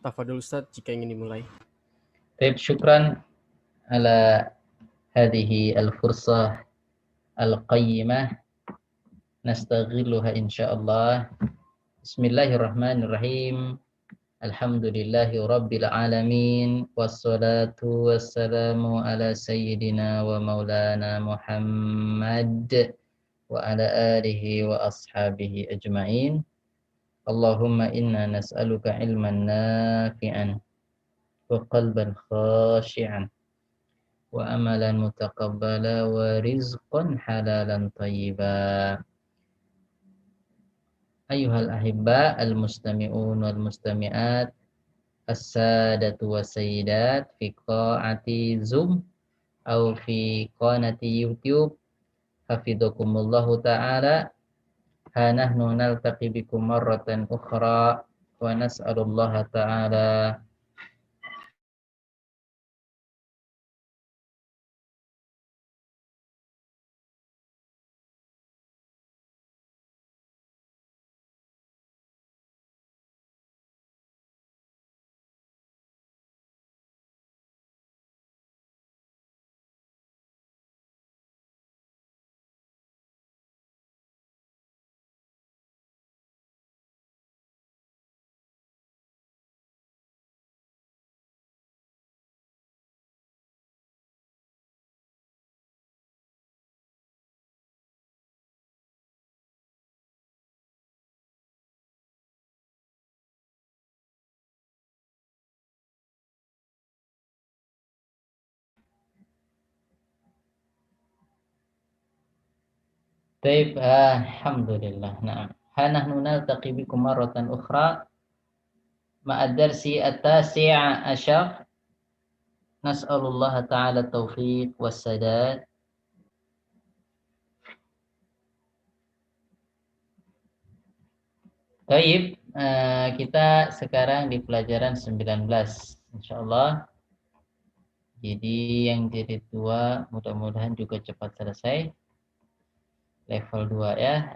Tafadhol Ustaz jika ingin dimulai. Baik, syukran ala hadhihi al-fursah al-qayyimah nastaghiluha insyaallah. Bismillahirrahmanirrahim. Alhamdulillahi rabbil alamin wassalatu wassalamu ala sayyidina wa maulana Muhammad wa ala alihi wa ashabihi ajma'in. Allahumma inna nas'aluka ilman nafi'an wa qalban khashi'an wa amalan mutaqabbala wa rizqan halalan thayyiba. Ayyuhal ahibba al-mustami'un wal mustami'at as-sadatu was-sayyidat fi qa'ati Zoom au fi qanati YouTube, hafizakumullahu ta'ala. Ha nahnu naltaqi bikum marratan ukhra wa nas'alullaha ta'ala Taib, alhamdulillah. Nah, ha nahnu naltaqi bikum marratan ukhra ma'ad darsi at-tasi'a asyar. Nas'alullaha ta'ala taufiq wassadad. Taib, kita sekarang di pelajaran 19 insyaallah. Jadi yang jilid 2 mudah-mudahan juga cepat selesai. Level 2 ya.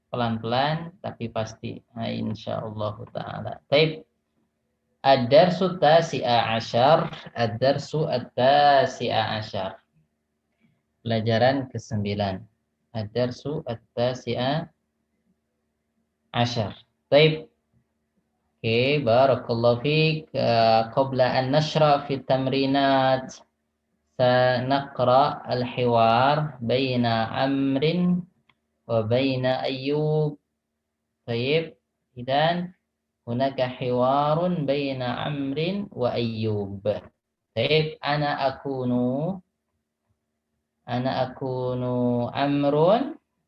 Pelan-pelan tapi pasti. Nah, insyaallah ta'ala. Taib. Ad-darsu tasi'a asyar. Ad-darsu at-tasi'a asyar. Pelajaran ke-9. Ad-darsu at-tasi'a asyar. Taib. Oke, barakallahu fiik. Qabla an nashra fi tamrinat sanaqra al-hiwar baina Amrin wa baina Ayyub. Taib. Idan hunaka hiwarun baina Amrin wa Ayyub. Taib, ana akunu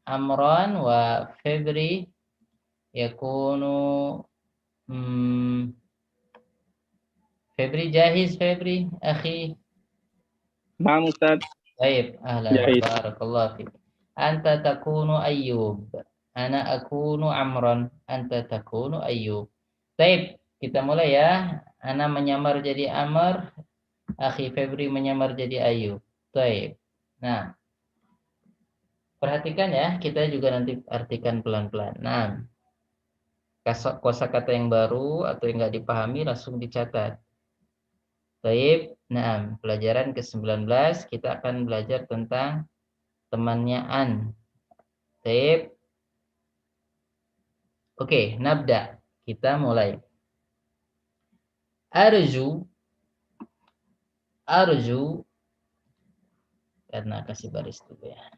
Amran wa Febri yakunu Febri jahiz Febri akhi. Naam Ustaz. Baik, ahlan Jahiz. barakallahu fiik. Anta takunu Ayyub, ana akunu Amran, anta takunu Ayyub. Baik, kita mulai ya. Ana menyamar jadi Amr, akhi Febri menyamar jadi Ayyub. Baik. Nah, perhatikan ya, kita juga nanti artikan pelan-pelan. Nah, kosakata yang baru atau yang nggak dipahami langsung dicatat. Baik, nah pelajaran ke-19 kita akan belajar tentang temannya an. Baik. Oke, nabda. Kita mulai. Arju karena kasih baris dulu ya.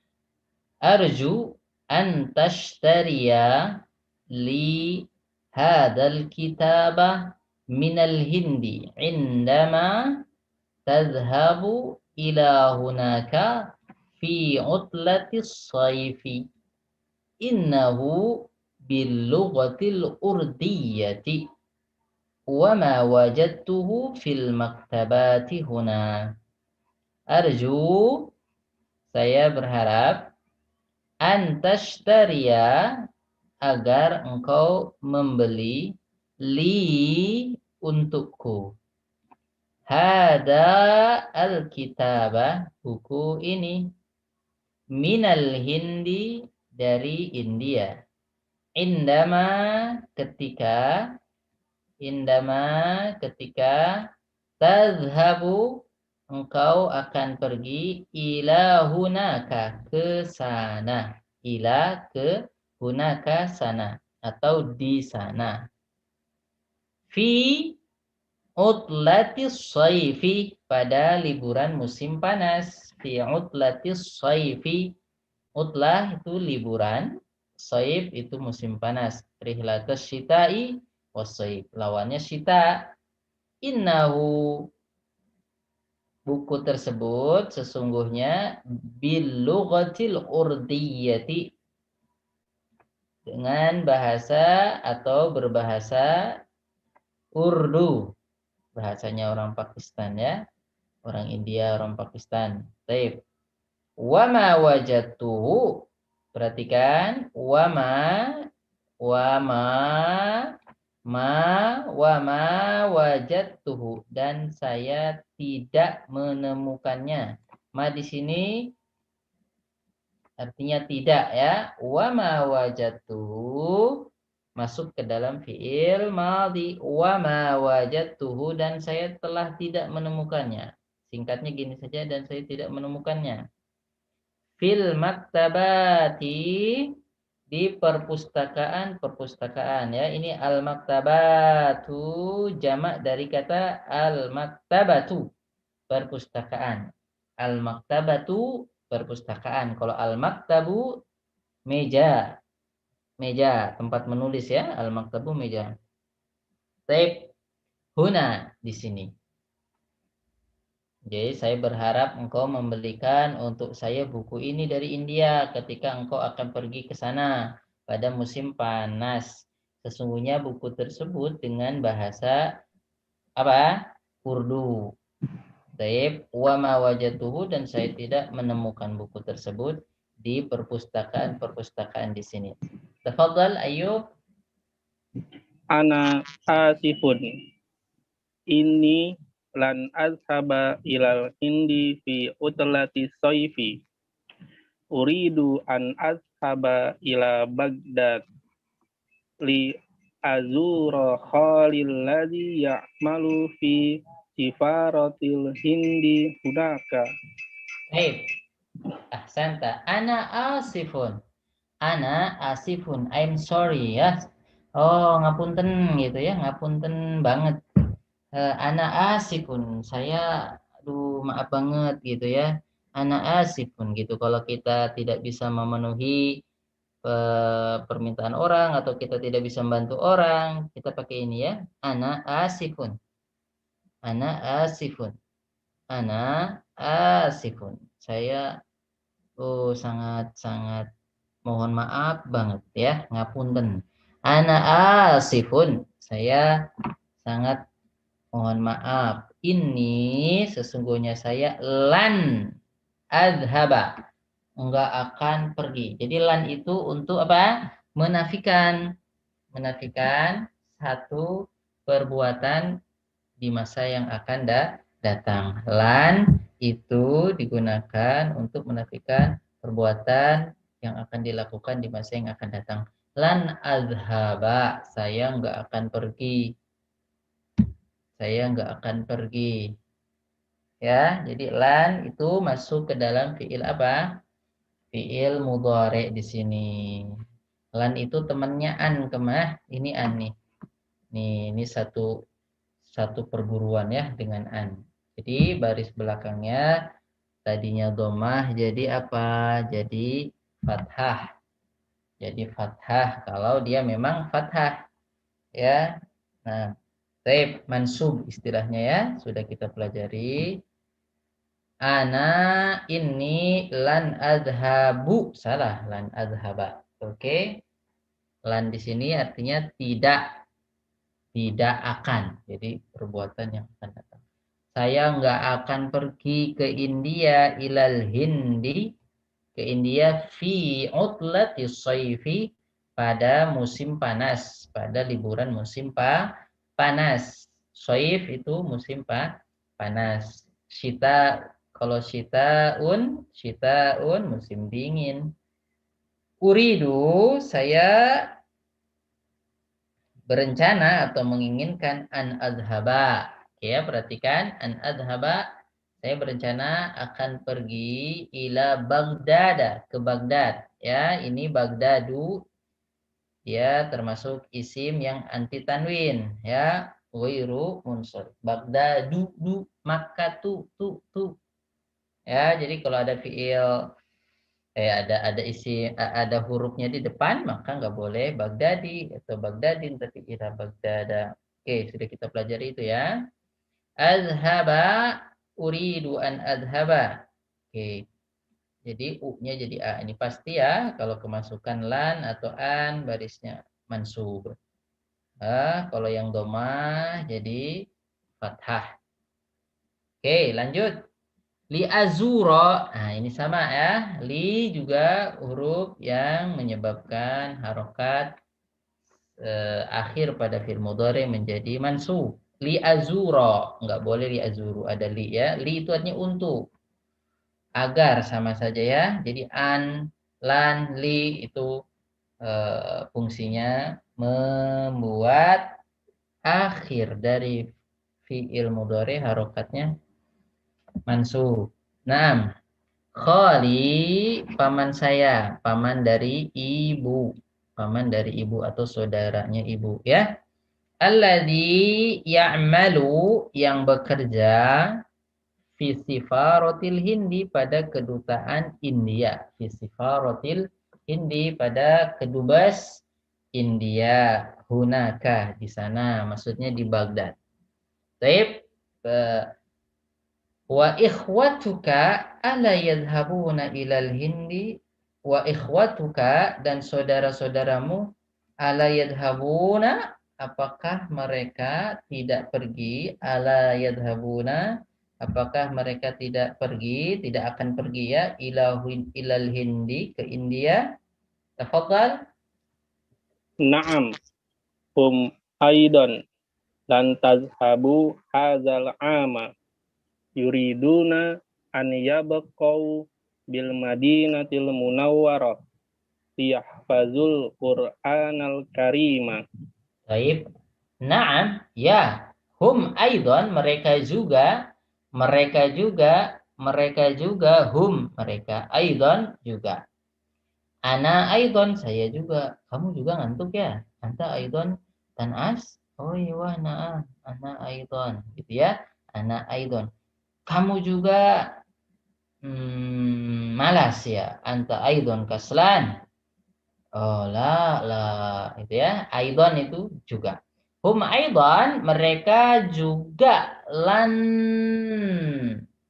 Arju an tashtariya li hadal kitaba minal hindi indama tadhhabu ila hunaka fi utlatis sayfi. Innahu bil lughatil urdiyati wa ma wajadtuhu fil maktabati huna. Arju, saya berharap, antashtariya, agar engkau membeli, li, untukku, hada al-kitabah, buku ini, minal hindi, dari India, indama, ketika, Indama ketika tadhhabu engkau akan pergi ila hunaka ke sana. Ila ke hunaka sana atau di sana. Fi utlatis shayfi pada liburan musim panas. Fi utlatis shayfi. Utlah itu liburan, shayf itu musim panas. Rihlatas syita'i wasyayf. Lawannya syita. Innahu buku tersebut sesungguhnya bil lughatil urdiyati dengan bahasa atau berbahasa Urdu, bahasanya orang Pakistan ya, orang India, orang Pakistan. Baik. Wama wajadtuhu, perhatikan wama wama wajadtuhu dan saya tidak menemukannya. Ma di sini artinya tidak ya. Wama wajadtuhu masuk ke dalam fiil madhi. Wama wajadtuhu dan saya telah tidak menemukannya. Singkatnya gini saja, dan saya tidak menemukannya. Fil maktabati, di perpustakaan ya. Ini al maktabatu jamak dari kata al maktabatu, perpustakaan. Al maktabatu perpustakaan. Kalau al maktabu meja, tempat menulis ya. Al maktabu meja. Taib huna di sini. Jadi saya berharap engkau membelikan untuk saya buku ini dari India ketika engkau akan pergi ke sana pada musim panas. Sesungguhnya buku tersebut dengan bahasa apa? Urdu. Taib wa ma wajatuhu, dan saya tidak menemukan buku tersebut di perpustakaan di sini. Tafadhal Ayub. Ana asifun. Ini lan azhaba ilal hindi fi utlati sayfi. Uridu an azhaba ila Baghdad li azura khalil ladhi ya'malu fi sifaratil hindi hunaka. Baik. Ahsanta. Ana asifun. Ana asifun. I'm sorry ya. Oh, ngapunten gitu ya. Ngapunten banget. Ana asifun, saya aduh maaf banget gitu ya. Ana asifun gitu. Kalau kita tidak bisa memenuhi permintaan orang atau kita tidak bisa membantu orang, kita pakai ini ya. Ana asifun. Ana asifun. Ana asifun. Saya sangat mohon maaf banget ya, ngapunten. Ana asifun. Saya sangat mohon maaf. Ini sesungguhnya saya lan adhaba, enggak akan pergi. Jadi lan itu untuk apa? Menafikan satu perbuatan di masa yang akan datang. Lan itu digunakan untuk menafikan perbuatan yang akan dilakukan di masa yang akan datang. Lan adhaba, saya enggak akan pergi. Saya enggak akan pergi. Ya, jadi lan itu masuk ke dalam fiil apa? Fiil mudhari di sini. Lan itu temannya an, kemah. Ini an nih. Ini satu perguruan ya dengan an. Jadi baris belakangnya tadinya domah jadi apa? Jadi fathah. Jadi fathah kalau dia memang fathah. Ya. Nah, taib mansub istilahnya ya, sudah kita pelajari. Ana ini lan adhabu, salah, lan adhaba. Oke. Lan di sini artinya tidak akan. Jadi perbuatan yang akan datang. Saya nggak akan pergi ke India ilal Hindi, ke India fi utlati shayfi, pada musim panas, pada liburan musim panas. Shayf itu musim panas. Syita, kalau syitaun musim dingin. Uridu, saya berencana atau menginginkan an adhaba. Ya, perhatikan an adhaba. Saya berencana akan pergi ila Baghdad, ke Baghdad. Ya, ini Baghdadu dia termasuk isim yang anti tanwin, ya. Wiru unsur. Baghdadu, du, Makkah tu. Ya, jadi kalau ada fiil ada hurufnya di depan maka nggak boleh Baghdadi atau Baghdadin tapi ila Baghdada. Oke, sudah kita pelajari itu ya. Azhaba uridu an adhaba. Oke, jadi u-nya jadi a. Ini pasti ya kalau kemasukan lan atau an barisnya mansub. Kalau yang domah jadi fathah. Oke, lanjut. Li azuro, nah ini sama ya. Li juga huruf yang menyebabkan harokat akhir pada fi'il mudhari menjadi mansub. Li azuro, nggak boleh li azuru, ada li ya. Li itu artinya untuk, agar sama saja ya. Jadi an, lan, li itu fungsinya membuat akhir dari fi'il mudhari harokatnya mansub. Nah, Khali, paman saya, paman dari ibu. Paman dari ibu atau saudaranya ibu, ya. Alladzi ya'malu, yang bekerja fi sifaratil Hindi, pada kedutaan India. Fi sifaratil Hindi, pada kedubes India. Hunaka, di sana, maksudnya di Baghdad. Baik, wa ikhwatuka ala yadhhabuna ilal Hindi, wa ikhwatuka, dan saudara-saudaramu, ala yadhhabuna, apakah mereka tidak pergi, ala yadhhabuna, apakah mereka tidak pergi, tidak akan pergi ya, ilal Hindi, ke India. Tafadhal. Naam, hum aidan lan tazhabu hadzal ama yuriduna an yabqau bil madinatil munawwarah liyahfazul qur'anal karima. Baik. Naam, ya. Hum aidan, mereka juga, hum, mereka, aidan, juga. Ana aidan, saya juga. Kamu juga ngantuk ya? Anta aidan, tanas? Oh iya, wah, naam. Ana aidan, gitu ya. Ana aidan. Kamu juga malas ya? Anta aidan kaslan. Oh, itu ya. Aidan itu juga. Hum aidan, mereka juga, lan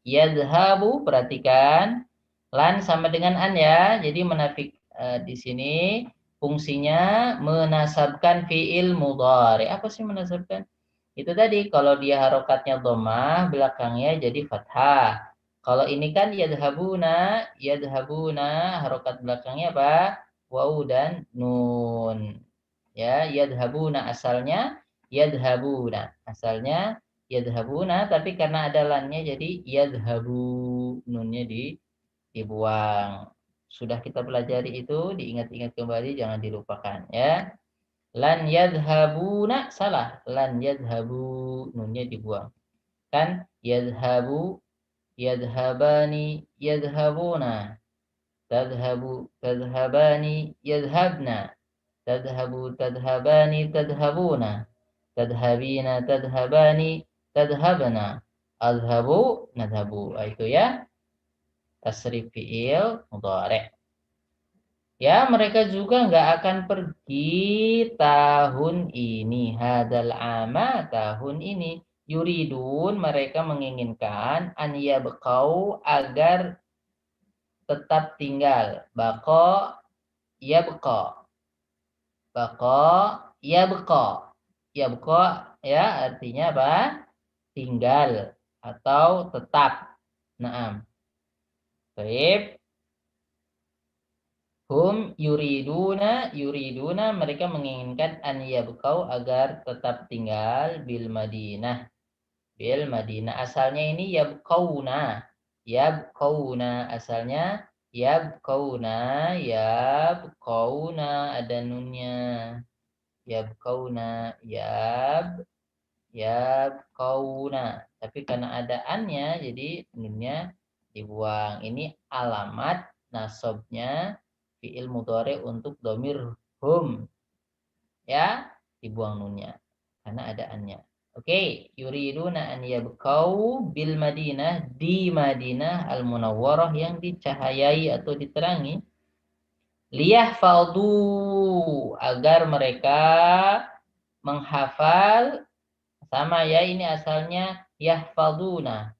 yadhabu, perhatikan. Lan sama dengan an ya. Jadi menafik di sini fungsinya menasabkan fiil mudhari. Apa sih menasabkan? Itu tadi kalau dia harokatnya dhammah, belakangnya jadi fathah. Kalau ini kan yadhabuna, harokat belakangnya apa? Waw dan nun. Ya, asalnya yadhabuna, tapi karena ada lannya jadi yadhabu, nunnya dibuang. Sudah kita pelajari itu, diingat-ingat kembali, jangan dilupakan ya. Lan yadhabuna, salah. Lan yadhabu, nunnya dibuang. Kan yadhabu, yadhabani, yadhabuna. Tadhabu, tadhabani, yadhabna. Tadhabu, tadhabani, tadhabuna. Tadhabina, tadhabani, tadhabna. Adhabu, nadhabu. Itu ya. Tasrif fi'il mudhari'. Ya, mereka juga nggak akan pergi tahun ini. Hadal ama, tahun ini. Yuridun, mereka menginginkan an yabqau, agar tetap tinggal. Bako, yabqa. Bako, yabqa. Yabqa ya artinya apa? Tinggal atau tetap. Naam. Baik. Hum yuriduna, mereka menginginkan an yabqau, agar tetap tinggal bil Madinah. Bil Madinah, asalnya ini yabqauna asalnya yabqauna, ada nunnya. yabqauna, yabqauna. Tapi karena ada annya, jadi nunnya dibuang. Ini alamat nasabnya fi'il mudhari untuk domir hum. Ya, dibuang nunnya. Karena ada annya. Oke, yuriduna an yabqau bil Madinah, di Madinah al-Munawwarah yang dicahayai atau diterangi. Liyahfadhu, agar mereka menghafal. Sama ya, ini asalnya yahfaduna,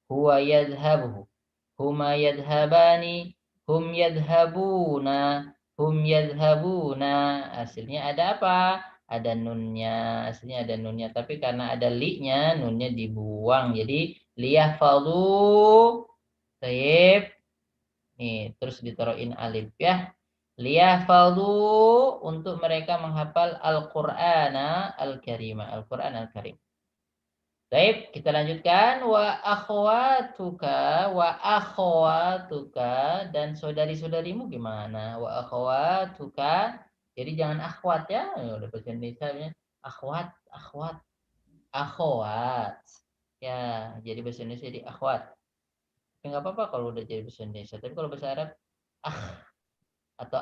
huwa yadhhabu, huma yadhhabani, hum yadhhabuna, hum yadhhabuna. Hasilnya ada apa? Ada nunnya, aslinya ada nunnya, tapi karena ada li-nya, nunnya dibuang. Jadi liyahfadhu, taib. Nih, terus ditaruhin alif ya. Liyahfadhu, untuk mereka menghafal Al-Qur'ana Al-Karima, Al-Qur'an Al-Karim. Baik, kita lanjutkan. Wa akhwatuka, dan saudari-saudarimu gimana? Wa akhwatuka. Jadi jangan akhwat ya. Udah bahasa Indonesia ya. Akhwat, akhwat, akhwat. Ya, jadi bahasa Indonesia jadi akhwat. Enggak apa-apa kalau udah jadi bahasa Indonesia. Tapi kalau bahasa Arab atau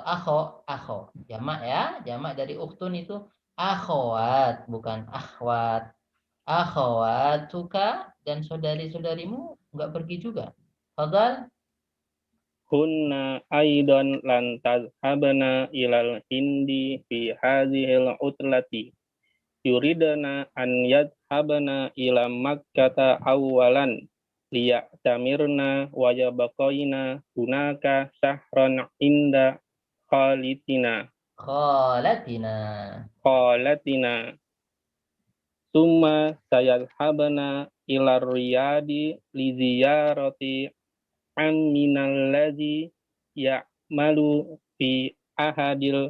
akho. Jamak ya. Jamak dari ukhtun itu akhwat, bukan akhwat. Akhawatuka, dan saudari-saudarimu enggak pergi juga. Fadal. Hunna aidan lan tazhabana ilal hindi fi hadhil utlati. Yuridana an yadhabana ila makkata awalan liya'tamirna wa yabqaina hunaka syahran inda khalatina summa sayadhabana ila riyadi li ziyarati amminalladzi ya'malu fi ahadil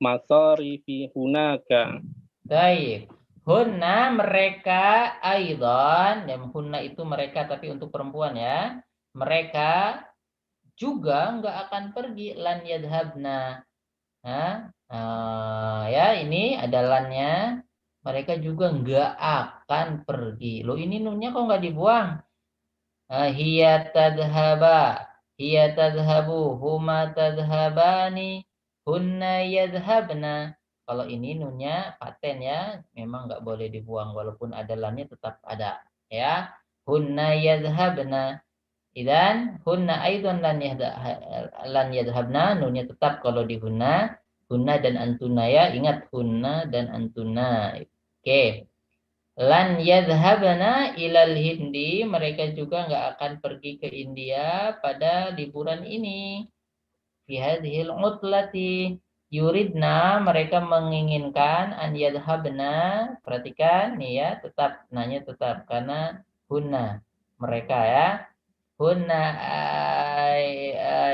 masarifi hunaka. Baik. Hunna, mereka, aidan, dan hunna itu mereka tapi untuk perempuan ya. Mereka juga enggak akan pergi, lan yadhabna. Ya, ini ada lannya. Mereka juga enggak akan pergi. Loh, ini nunnya kok enggak dibuang? Hiya tadhaba, hiya tadhabu, huma tadhabani, hunna yadhabna. Kalau ini nunnya paten ya, memang nggak boleh dibuang walaupun ada lannya tetap ada ya. Hunna yadhabna. Idan hunna aidan lan yadhabna, nunnya tetap kalau di hunna, hunna dan antuna ya. Ingat hunna dan antuna. Oke. Lan yadhhabna ilal hindi, mereka juga nggak akan pergi ke India pada liburan ini. Fi hadhil utlati, yuridna, mereka menginginkan, an yadhhabna, perhatikan nih ya, tetap nanya tetap karena hunna, mereka ya. Hunna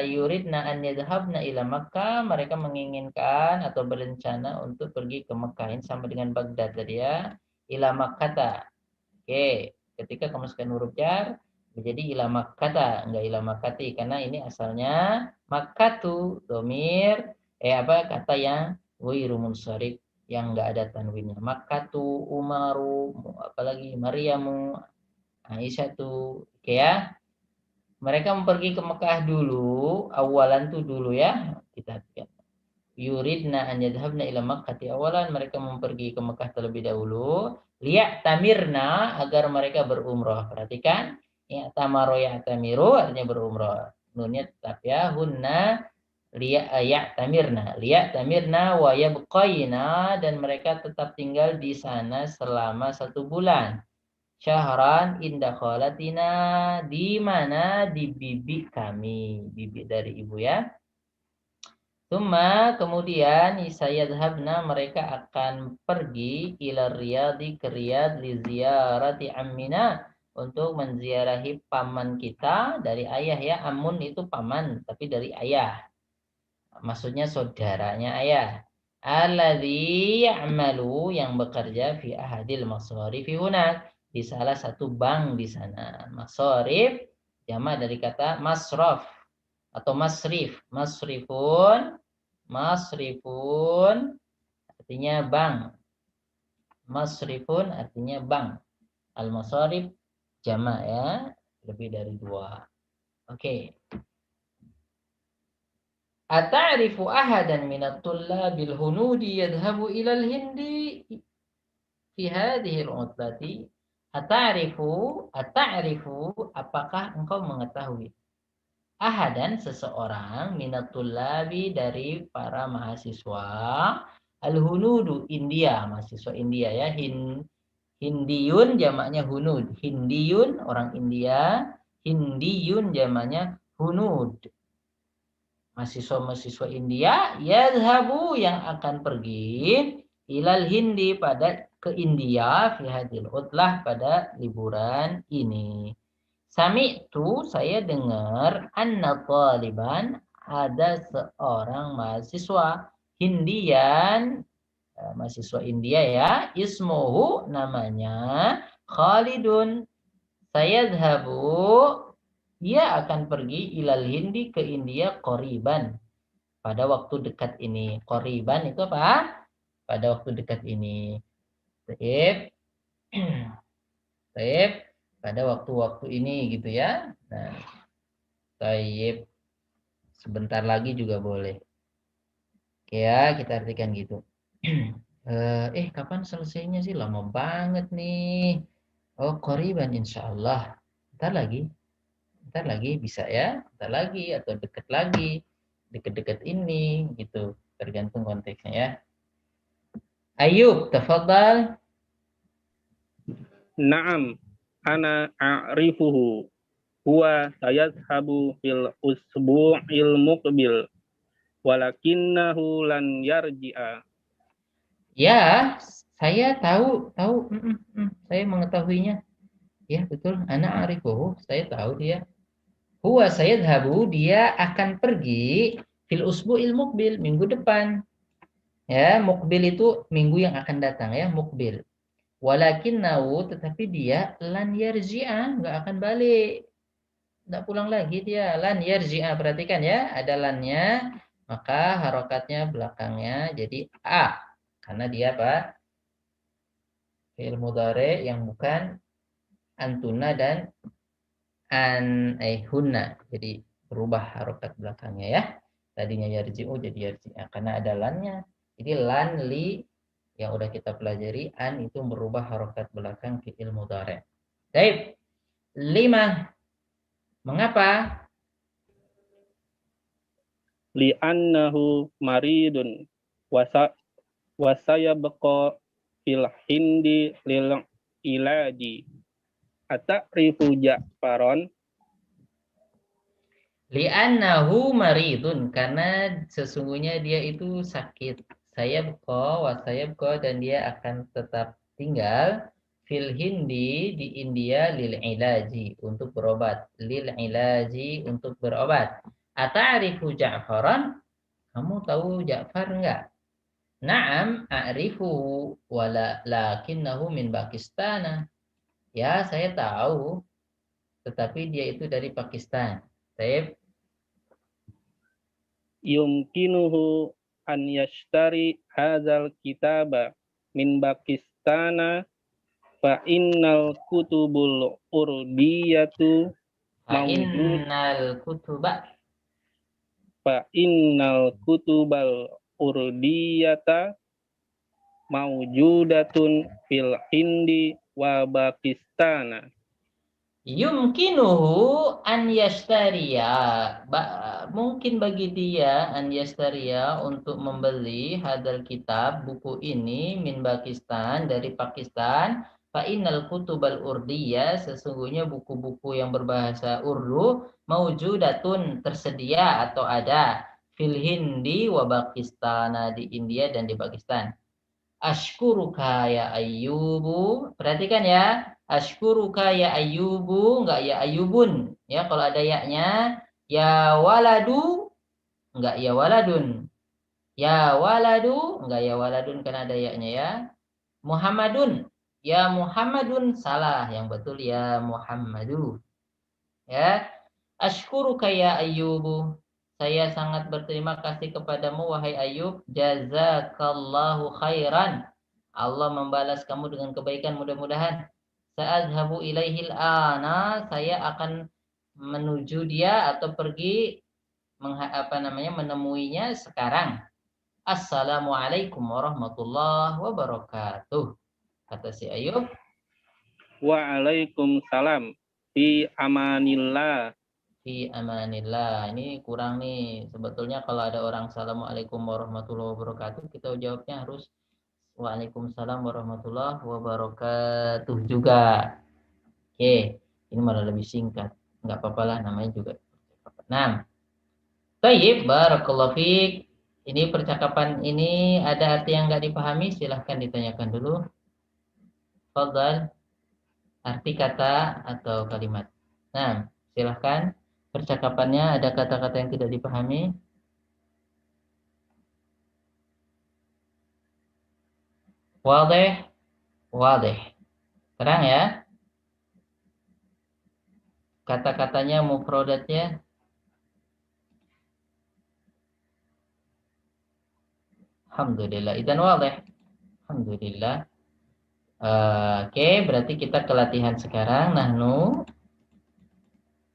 yuridna an yadhhabna ila Makkah, mereka menginginkan atau berencana untuk pergi ke Mekah. Ini sama dengan Baghdad tadi ya. Ila Makkata. Oke, ketika kemasukkan huruf jar menjadi ila Makkata, enggak ila Makkati, karena ini asalnya Makkatu domir kata yang ghairu munsharif, yang enggak ada tanwinnya. Makkatu, Umaru, apalagi Maryamu, Aisyatu. Oke ya. Mereka pergi ke Mekah dulu, awalan tuh dulu ya. Kita lihat. Yuridna an yadhhabna ila Makkah, awalan mereka pergi ke Mekah terlebih dahulu. Liya'tamirna, agar mereka berumrah. Perhatikan, ya'tamaru ya'tamiru artinya berumrah. Nunnya tetap ya, hunna liya'tamirna wa yabqaina, dan mereka tetap tinggal di sana selama 1 bulan. Syahran inda khalatina, di mana di bibi kami, bibi dari ibu ya. Tuma, kemudian sayadhabna, mereka akan pergi ila Riyadhi, ke Riyadh, li ziyarati ammina, untuk menziarahi paman kita dari ayah ya. Amun itu paman tapi dari ayah, maksudnya saudaranya ayah. Alladzi ya'malu, yang bekerja fi ahadil masarifi hunak, di salah satu bank di sana. Masarif jamak dari kata masraf atau masrif. Masrifun, artinya bank. Masrifun artinya bank. Al-masarif jamak ya, lebih dari 2. Oke. Ata'rifu ahadan minat tullabil hunudi yadhhabu ilal hindi fi hadhihi al-utlati? Ata'rifu, apakah engkau mengetahui ahadan seseorang minat tullabi dari para mahasiswa al-hunudu India, mahasiswa India ya, Hindiyun jamaknya hunud. Hindiyun orang India, Hindiyun jamaknya hunud. Mahasiswa-mahasiswa India yadhabu yang akan pergi ilal Hindi ke India fi hadil utlah pada liburan ini. Sami'tu saya dengar anna taliban ada seorang mahasiswa Hindian, mahasiswa India ya, ismuhu namanya Khalidun. Sayadhabu ia akan pergi ilal Hindi ke India qoriban pada waktu dekat ini. Qoriban itu apa? Pada waktu dekat ini. Taib. Taib pada waktu-waktu ini gitu ya. Nah, taib sebentar lagi juga boleh. Oke ya, kita artikan gitu. Kapan selesainya sih? Lama banget nih. Oh, qoriban insyaallah. Ntar lagi bisa ya, ntar lagi atau deket lagi, deket-deket ini gitu, tergantung konteksnya ya. Ayub, tafadhal. Naam, ana a'rifuhu. Huwa sayadhabu fil usbu'il muqbil. Walakinnahu lan yarji'a. Ya, saya tahu, saya mengetahuinya. Ya, betul. Ana arifuhu, saya tahu dia. Huwa sayadhabu, dia akan pergi fil usbu'il muqbil, minggu depan. Ya, muqbil itu minggu yang akan datang ya, muqbil. Walakinnahu, tetapi dia lan yarji'a, nggak akan balik. Nggak pulang lagi dia. Lan yarji'a, perhatikan ya, ada lannya, maka harokatnya belakangnya jadi A. Karena dia apa? Fi'il mudhari yang bukan antuna dan hunna. Jadi berubah harokat belakangnya ya. Tadinya yarji'u jadi yarji'a karena ada lannya. Jadi lan li yang udah kita pelajari an itu merubah harokat belakang fi'il mudhari. Baik. 5. Mengapa? Li'annahu maridun wasayabqa fil hindi lil ilaji. Ata'rifu Ja'faron? Li'annahu maridun karena sesungguhnya dia itu sakit. Wasayabqa dan dia akan tetap tinggal fil Hindi di India lil ilaji untuk berobat. Lil ilaji untuk berobat. Ata'rifu Ja'faran? Kamu tahu Ja'far enggak? Naam a'rifuhu lakinnahu min Pakistan. Ya, saya tahu tetapi dia itu dari Pakistan. Baik. Yumkinuhu an yashtari hadzal kitaba min Pakistana fa innal kutubul urdiyatu fa innal kutubal urdiyata maujudatun fil Hindi wa Pakistana. Yumkinuhu an yashtariya. Mungkin bagi dia an yashtariya untuk membeli hadal kitab, buku ini min Pakistan, dari Pakistan. Fa innal kutubal urdiyah, sesungguhnya buku-buku yang berbahasa Urdu maujudatun, tersedia atau ada fil Hindi wa Pakistana, di India dan di Pakistan. Ashkuruka ya Ayyubu. Perhatikan ya. Ashkuruka ya Ayyubu, enggak ya Ayyubun. Ya, kalau ada ya-nya, ya waladu, enggak ya waladun. Ya waladu, enggak ya waladun karena ada ya-nya ya. Muhammadun, ya Muhammadun, salah. Yang betul ya Muhammadu. Ya. Ashkuruka ya Ayyubu. saya sangat berterima kasih kepadamu wahai Ayub. Jazakallahu khairan. Allah membalas kamu dengan kebaikan mudah-mudahan. Sa'adhabu ilaihil ana, saya akan menuju dia atau pergi menemuinya sekarang. Assalamualaikum warahmatullahi wabarakatuh. Kata si Ayub. Waalaikumsalam. Fi amanillah. Fi amanillah. Ini kurang nih. Sebetulnya kalau ada orang Assalamualaikum warahmatullahi wabarakatuh, kita jawabnya harus Waalaikumsalam warahmatullahi wabarakatuh juga. Oke, ini malah lebih singkat. Enggak apa-apa lah, namanya juga. Nah, baik, barakallahu fiik. Ini percakapan ini ada arti yang enggak dipahami, silahkan ditanyakan dulu. Fadhal, arti kata atau kalimat. Nah, silahkan. Percakapannya ada kata-kata yang tidak dipahami. Wadih, wadih. Terang ya. Kata-katanya, mufradatnya. Alhamdulillah. Idzan wadih. Alhamdulillah. Oke, berarti kita ke latihan sekarang. Nahnu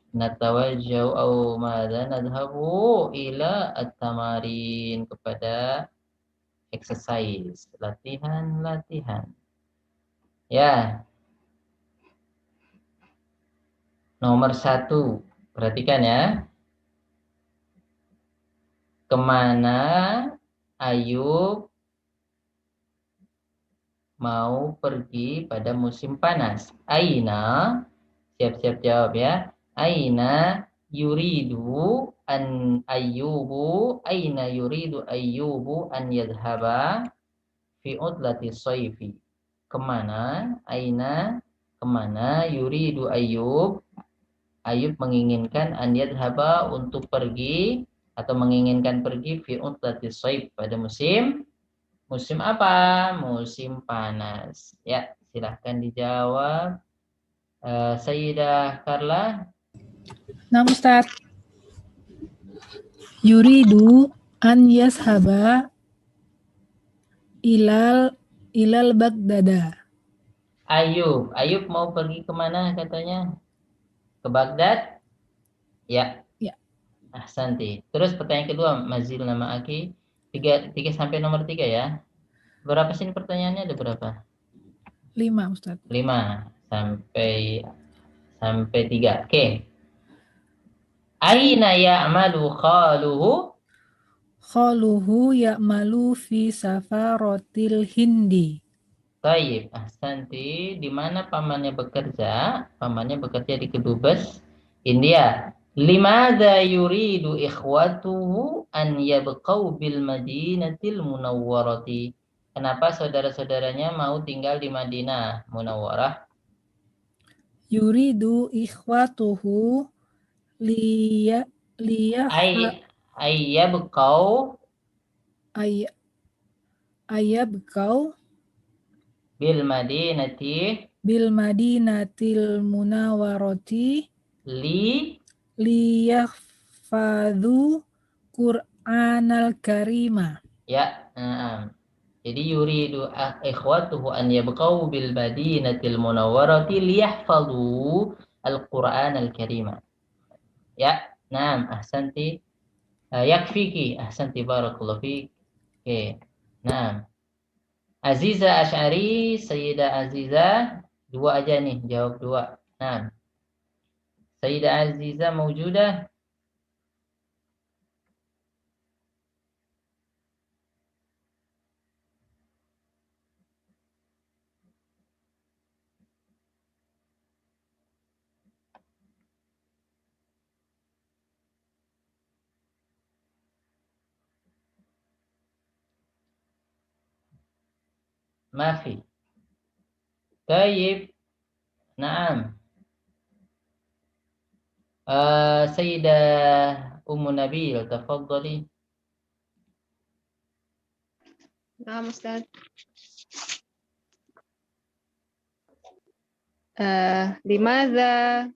natawajjau au madza nadhabu ila at-tamarin, kepada exercise, latihan. Ya, nomor 1. Perhatikan ya. Kemana Ayub mau pergi pada musim panas? Aina, siap-siap jawab ya. Aina yuridu an ayyubu, aina yuridu ayyubu an yadhhaba fi udlati shayfi. Kemana? Aina, kemana yuridu Ayub? Ayub menginginkan an yadhhaba, untuk pergi atau menginginkan pergi fi udlati shayf, pada musim apa? Musim panas. Ya, silahkan dijawab. Sayyidah Karla. Nah, Ustaz. Yuridu an yashaba ilal Baghdada. Ayub mau pergi kemana katanya? Ke Baghdad? Ya. Ya. Ahsanti. Terus pertanyaan kedua, Mazil nama Aki. 3 sampai nomor 3 ya. Berapa sih pertanyaannya? Ada berapa? 5, Ustaz. 5 sampai 3. Oke. Aina ya'malu khaluhu? Khaluhu ya'malu fi safarotil Hindi. Baik, ahsanti. Di mana pamannya bekerja? Pamannya bekerja di kedubes India. Limadza yuridu ikhwatuhu an yabqau bil Madinatil Munawwarati? Kenapa saudara-saudaranya mau tinggal di Madinah Munawwarah? Yuridu ikhwatuhu Ayyabqau ayabqau bil Madinati bil Madinatil Munawwarati liyahfadhu Qur'anal Karima. Ya, jadi yuridu ikhwatuhu an yabqau bil Madinatil Munawwarati liyahfadhu al-Qur'an al-Karima. Ya, ahsanti. Yakfiki, ahsanti, barakallahu fiik. Oke. Aziza Asy'ari, Sayyidah Aziza, 2 aja nih, jawab 2. Sayyidah Aziza maujudah? Mafi. Tayyib. Naam. Sayyidah Ummu Nabil, tafadhali. Naam, Ustaz. Limadza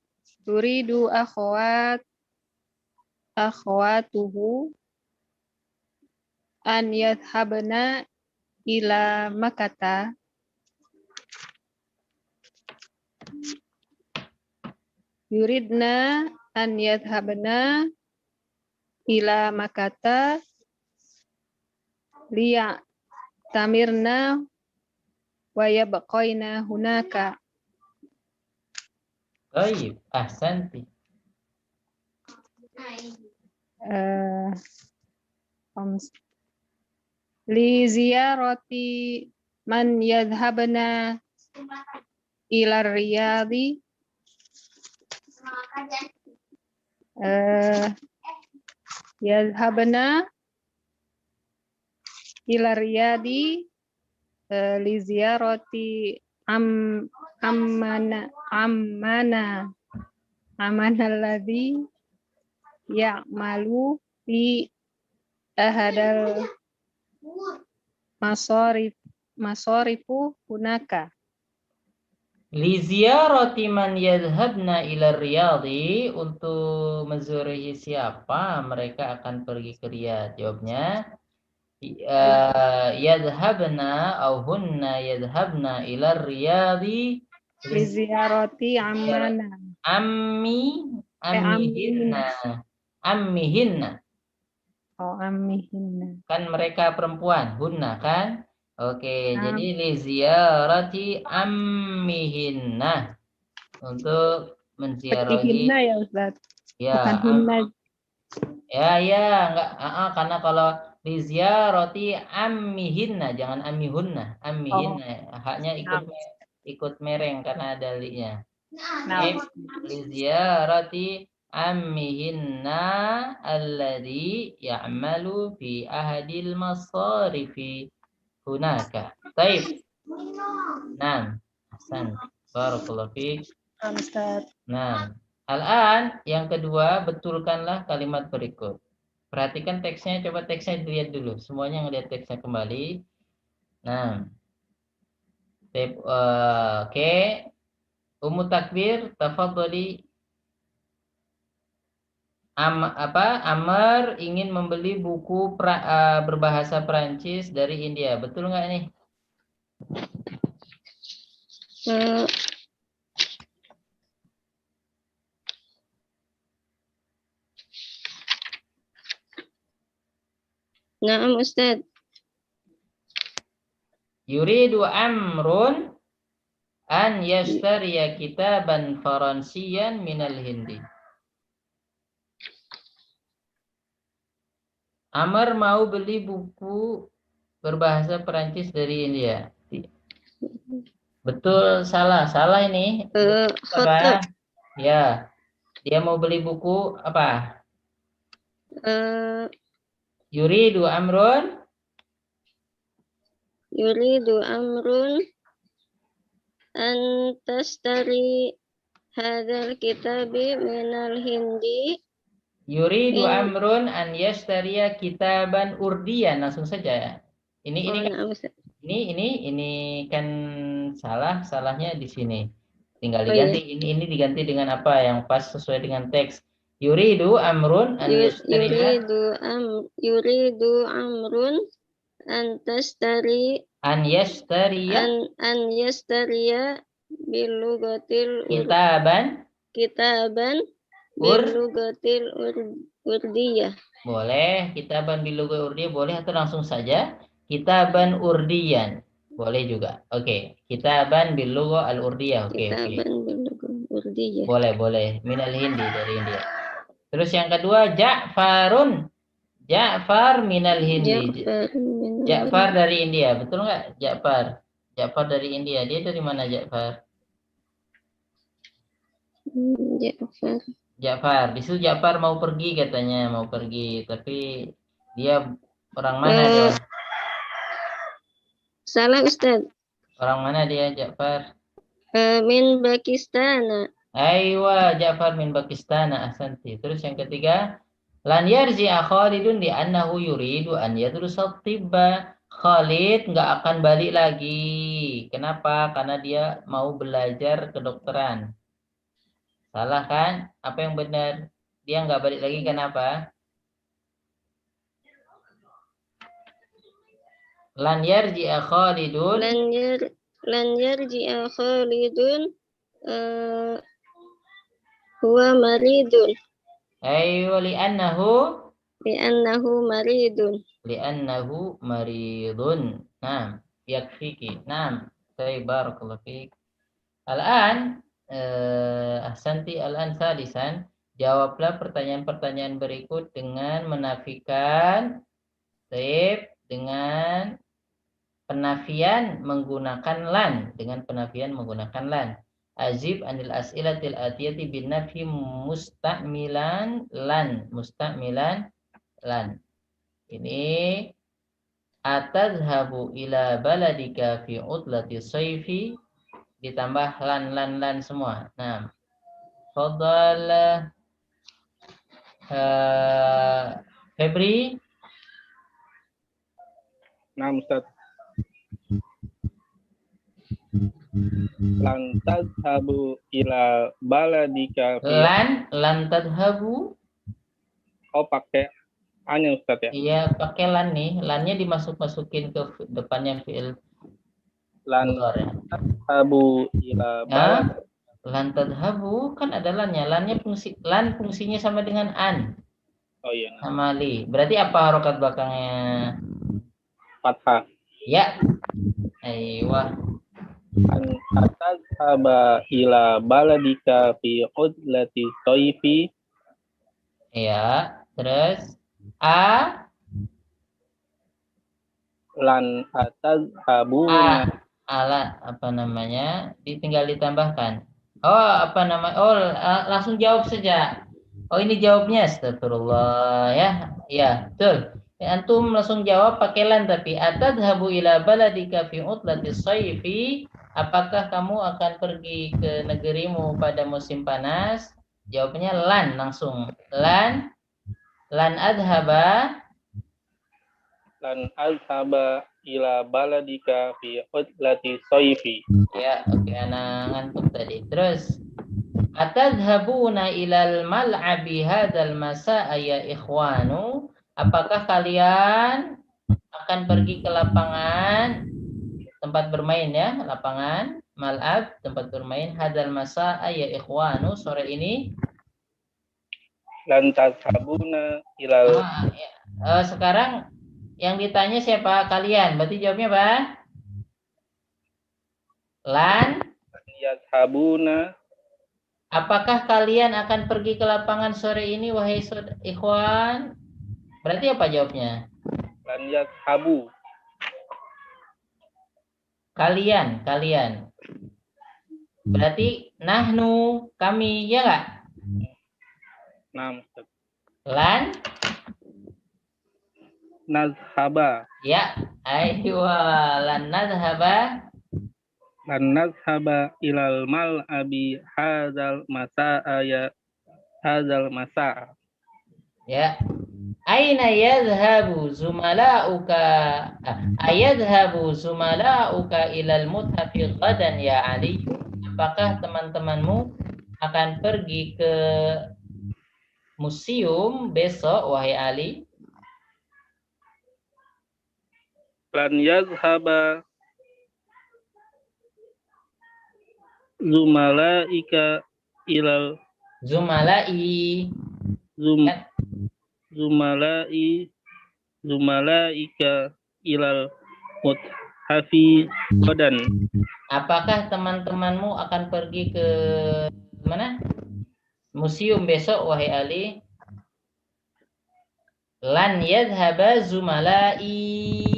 turidu akhwat akhwatuhu an yadhhabna ila Makkah. Yuridna an yadhhabna ila Makkah liya tamirna wa yabqaina hunaka. Baik, ahsanti. Li ziyarati man yadhhabna ila Riyadhi. Yadhhabna ila Riyadhi li ziyarati amana alladhi ya'malu fi ahadal masarifu hunaka. Li ziyarati man yadhhabna ila Riyadhi, untuk menziarahi siapa mereka akan pergi ke Riyadh. Jawabnya yadhhabna au hunna yadhhabna ila Riyadhi Li ziyarati ammihinna. Oh, ammihinna. Kan mereka perempuan, hunna kan? Oke, Nah. jadi li ziyarati ammihinna, untuk menziarahi. Petihinna ya Ustaz. Ya, Bukan hinna. enggak, karena kalau li ziyarati ammihinna, jangan ammihunna, ammihinna. Haknya ikut mereng karena ada li-nya. Li ziyarati ammihinna alladhi ya'malu fi ahadil masarifi hunaka. Baik. Nah, Hasan. Barakallahu fiik. Ustaz. Nah, al-an yang kedua, betulkanlah kalimat berikut. Perhatikan teksnya, coba teksnya dilihat dulu. Semuanya ngelihat teksnya kembali. Nah. Oke. Ummu Takbir, tafadhali. Amr ingin membeli buku berbahasa Perancis dari India. Betul nggak nih? Naam Ustaz. Yuridu Amrun an yashtariya kitaban Faransiyan minal Hindi. Amr mau beli buku berbahasa Perancis dari India. Betul, salah ini. Apa? Ya, dia mau beli buku apa? Yuridu Amrun an tashtari hadzal kitabi minal Hindi. Yuridu Amrun an yashtariya kitaban Urdiyan. Langsung saja ya. Ini kan salahnya di sini. Tinggal diganti. Ini diganti dengan apa yang pas sesuai dengan teks. Yuridu Amrun an yashtariya. Yuridu Amrun an tashtari An yashtariya bilugatil kitaban bilugatil urdiyah. Boleh, kitaban bilugatil urdiyah boleh, atau langsung saja kitaban urdiyan. Boleh juga. Oke, kitaban bilugha al-urdiyah. Oke. Urdiyah. Boleh. Minal Hindi, dari India. Terus yang kedua, Ja'far minal Hindi. Ja'far dari India, betul nggak? Ja'far dari India. Dia dari mana Ja'far? Ja'far. Di situ Ja'far mau pergi katanya, tapi dia orang mana dia? Salah Ustaz. Orang mana dia Ja'far? Min Pakistan. Aywa, Ja'far min Pakistan. Ahsanti. Terus yang ketiga, lan yarji'a Khalidun li annahu yuridu an yadrusa tibba. Khalid nggak akan balik lagi. Kenapa? Karena dia mau belajar kedokteran. Salah kan? Apa yang benar? Dia nggak balik lagi kenapa? Lan yarji'a Khalidun. lan yarji'a Khalidun huwa maridun Ayo li'annahu maridun. li'annahu maridun. Nah, yakfiki. Nah, barakallahu fiik. Al-an ahsanti al-an salisan. Jawablah pertanyaan-pertanyaan berikut dengan menafikan dengan penafian menggunakan lan, Azib anil as'ilatil atiyati bin nafyi musta'milan lan. Ini atadhabu ila baladika fi utlati sayfi ditambah lan semua. Nah, fadhal Febri. Nah, Ustaz. Lan tadhabu ila baladika fi. Lan tadhabu. Oh, pakai A-nya Ustaz ya? Iya, pakai lan nih. Lannya dimasuk-masukin ke depannya fi'il Lan mudhari'. tadhabu ila balad. Lan tadhabu kan ada lannya. Fungsinya sama dengan an. Oh iya. Sama li. Berarti apa harokat belakangnya? Fathah. Ya. Aiyah. An tadhaba ila baladika fi udlati sayfi. Ya, terus Lan atadhabuna. Apa namanya? Tinggal ditambahkan. Langsung jawab saja. Oh, ini jawabnya. Astagfirullah ya. Ya, betul. Antum langsung jawab pakai lan tapi atadhabu ila baladika fi utlati sayfi. Apakah kamu akan pergi ke negerimu pada musim panas? Jawabnya lan langsung. Lan adhaba. Lan adhaba ila baladika fi utlati sayfi. Ya, oke, anak ngantuk tadi. Terus atadhabuna ilal mal'abi hadzal masa'a ya ikhwanu? Apakah kalian akan pergi ke lapangan tempat bermain ya, lapangan mal'ab tempat bermain hadzal masa'a ya ikhwanu sore ini? Lan tadhabuna ilal. Sekarang yang ditanya siapa? Kalian. Berarti jawabnya apa? Lan yadhabuna. Apakah kalian akan pergi ke lapangan sore ini wahai ikhwan? Berarti apa jawabnya? Lan yadhabu. Kalian. Berarti nahnu, kami, ya enggak? Nah, Lan nazhaba. Ya, lan nadhhaba. Lan nazhaba ilal mal'abi hadzal masa'a ya hadzal masa'a. Ya. Aina yadhhabu zumala'uka ayadhhabu zumala'uka ilal muthafi ghadan ya Ali? Apakah teman-temanmu akan pergi ke museum besok wahai Ali? Lan yadhhaba zumala'ika ilal zumala'ika ilal muthafi ghadan. Apakah teman-temanmu akan pergi ke mana? Museum besok wahai Ali? Lan yadhhaba zumala'i.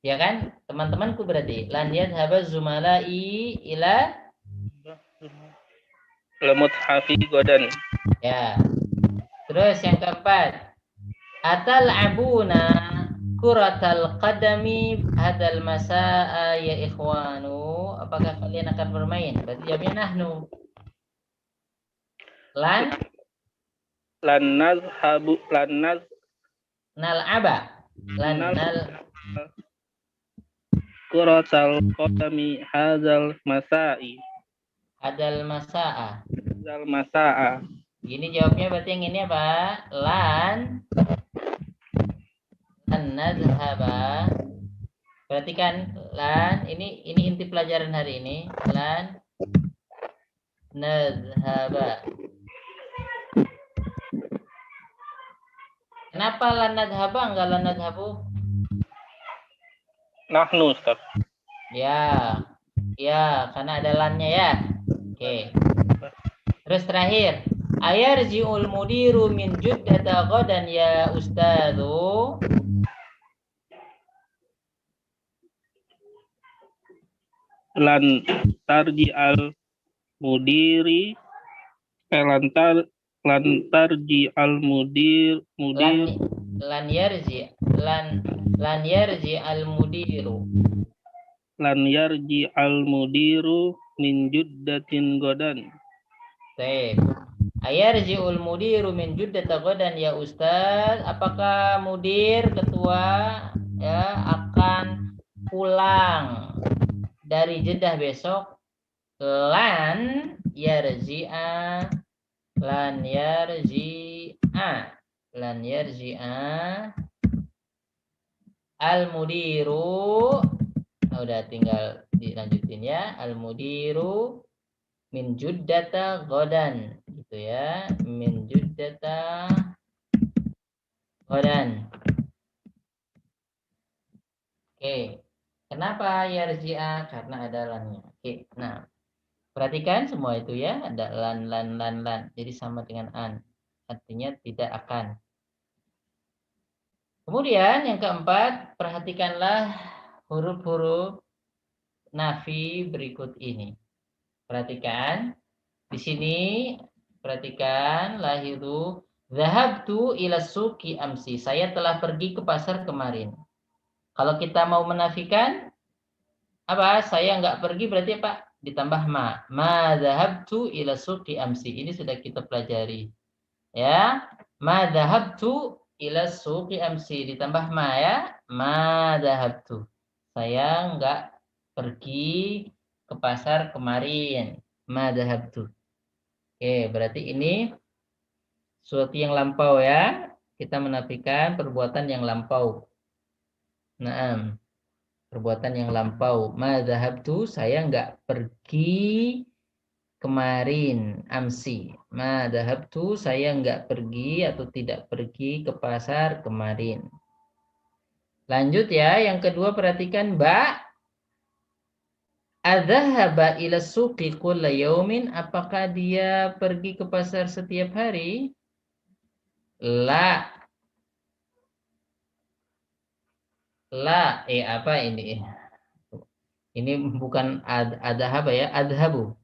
Ya kan? Teman-temanku berarti. Lan yadhhaba zumala'i ila muthafi ghadan. Ya. Terus yang keempat. Atal abuna kuratal qadami hadal masa'a ya ikhwanu. Apakah kalian akan bermain? Berarti jawabnya nahnu. Lan nazhabu nal'aba. Lan kuratal qadami hadzal masa'i. hadal masa'a. zal masa'a. Ini jawabnya berarti yang ini apa? Lan nadhaba. Perhatikan lan ini inti pelajaran hari ini. Lan nadhaba. Kenapa lan nadhaba enggak lan nadhabu? Nahnu, Ustaz. Ya. Ya, karena ada lannya ya. Oke. Terus terakhir, ayarji'ul mudiru min juddata ghadan ya ustadzu. Lan tarji al mudiri lan tarji al mudir Lan yarji al mudiru. lan yarji al mudiru min juddatin godan. Baik. Ayarji'ul mudiru min juddata ghadan ya ustaz. Apakah mudir ketua ya akan pulang dari Jeddah besok? Lan yarji'a al mudiru. Udah tinggal dilanjutin ya. Al mudiru min juddata ghadan gitu ya. Min juddata ghadan. Oke. Kenapa yarji'a? Karena ada lannya. Oke. Nah, perhatikan semua itu ya, ada lan. Jadi sama dengan an. Artinya tidak akan. Kemudian yang keempat, perhatikanlah huruf-huruf nafi berikut ini. Perhatikan di sini, perhatikan lahiru zahabtu ila suqi amsi. Saya telah pergi ke pasar kemarin. Kalau kita mau menafikan apa? Saya enggak pergi berarti apa? Ditambah ma. Ma zahabtu ila suqi amsi. Ini sudah kita pelajari. Ya. Ma zahabtu ila suqi amsi ditambah ma ya. Ma zahabtu. Saya enggak pergi ke pasar kemarin. Ma zahabtu. Oke, berarti ini suatu yang lampau ya. Kita menafikan perbuatan yang lampau. Naam. Perbuatan yang lampau. Ma zahabtu, saya enggak pergi kemarin. Amsi. Ma zahabtu, saya enggak pergi atau tidak pergi ke pasar kemarin. Lanjut ya, yang kedua perhatikan ba. Adzahaba ila suqi kulla yaumin, apakah dia pergi ke pasar setiap hari? La. La, apa ini? Ini bukan adhaba ya, adhabu.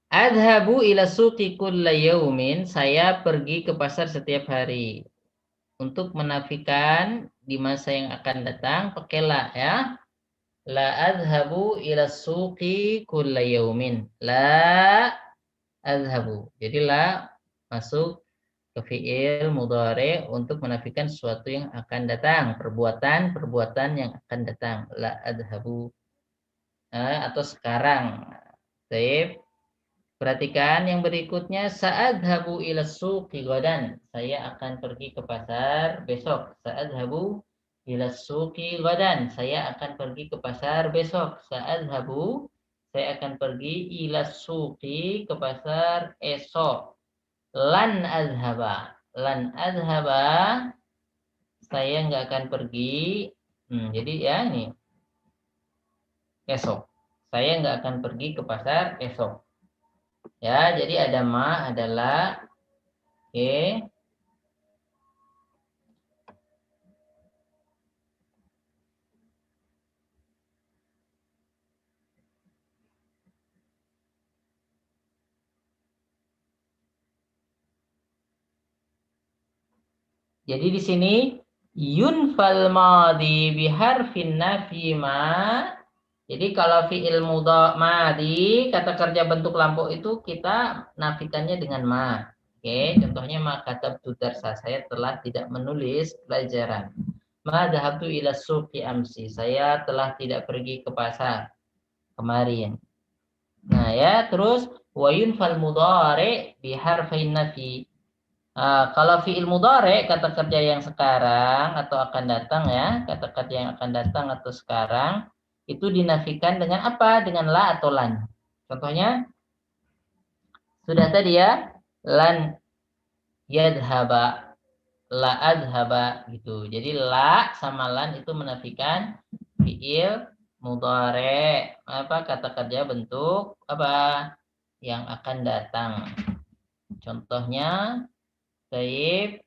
Adhabu ila suqi kulla yaumin, saya pergi ke pasar setiap hari. Untuk menafikan di masa yang akan datang, pakai la ya. La adhabu ila suqi kulla yaumin. La adhabu. Jadi la masuk ke fi'il mudhari untuk menafikan sesuatu yang akan datang, perbuatan yang akan datang. La adhabu. Atau sekarang. Baik. Perhatikan yang berikutnya, sa'adhabu ila suqi ghadan. Saya akan pergi ke pasar besok. Sa'adhabu ila suqi ghadan. Saya akan pergi ke pasar besok. Sa'adhabu, saya akan pergi ila suqi ke pasar esok. Lan adhaba. Lan adhaba, saya nggak akan pergi. Jadi ya ini esok. Saya nggak akan pergi ke pasar esok. Ya, jadi ada ma, ada la. Oke. Jadi di sini yunfal madhi biharfin nafi ma. Jadi kalau fi'il madhi, kata kerja bentuk lampau itu kita nafikannya dengan ma. Oke, contohnya ma katabtu darsa, saya telah tidak menulis pelajaran. Ma dhahabtu ila suqi amsi, saya telah tidak pergi ke pasar kemarin. Nah ya, terus wa yunfal mudhari bi harfain nafi. Kalau fi'il mudhari, kata kerja yang sekarang atau akan datang ya, kata kerja yang akan datang atau sekarang, itu dinafikan dengan apa? Dengan la atau lan. Contohnya, sudah tadi ya, lan yadhaba, la adhaba gitu. Jadi la sama lan itu menafikan fi'il mudhari, apa kata kerja bentuk apa? Yang akan datang. Contohnya, baik,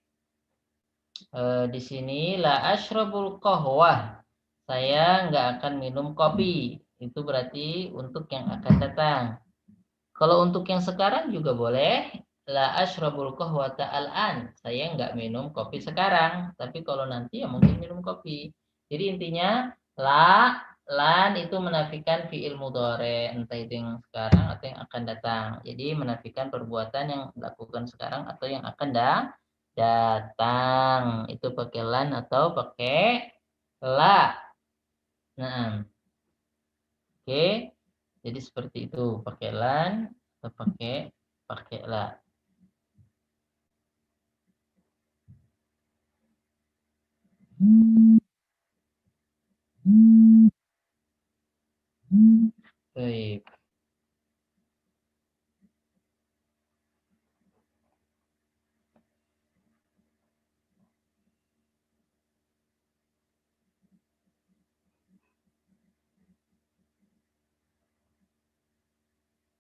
di sini la ashrabul qahwah. Saya nggak akan minum kopi. Itu berarti untuk yang akan datang. Kalau untuk yang sekarang juga boleh. La ashrabul qahwata al-an. Saya nggak minum kopi sekarang. Tapi kalau nanti ya mungkin minum kopi. Jadi intinya la, lan itu menafikan fi'il mudhari. Entah itu yang sekarang atau yang akan datang. Jadi menafikan perbuatan yang dilakukan sekarang atau yang akan datang. Itu pakai lan atau pakai la. Nah, oke. Jadi seperti itu, pakai lan atau pakai la. Baik.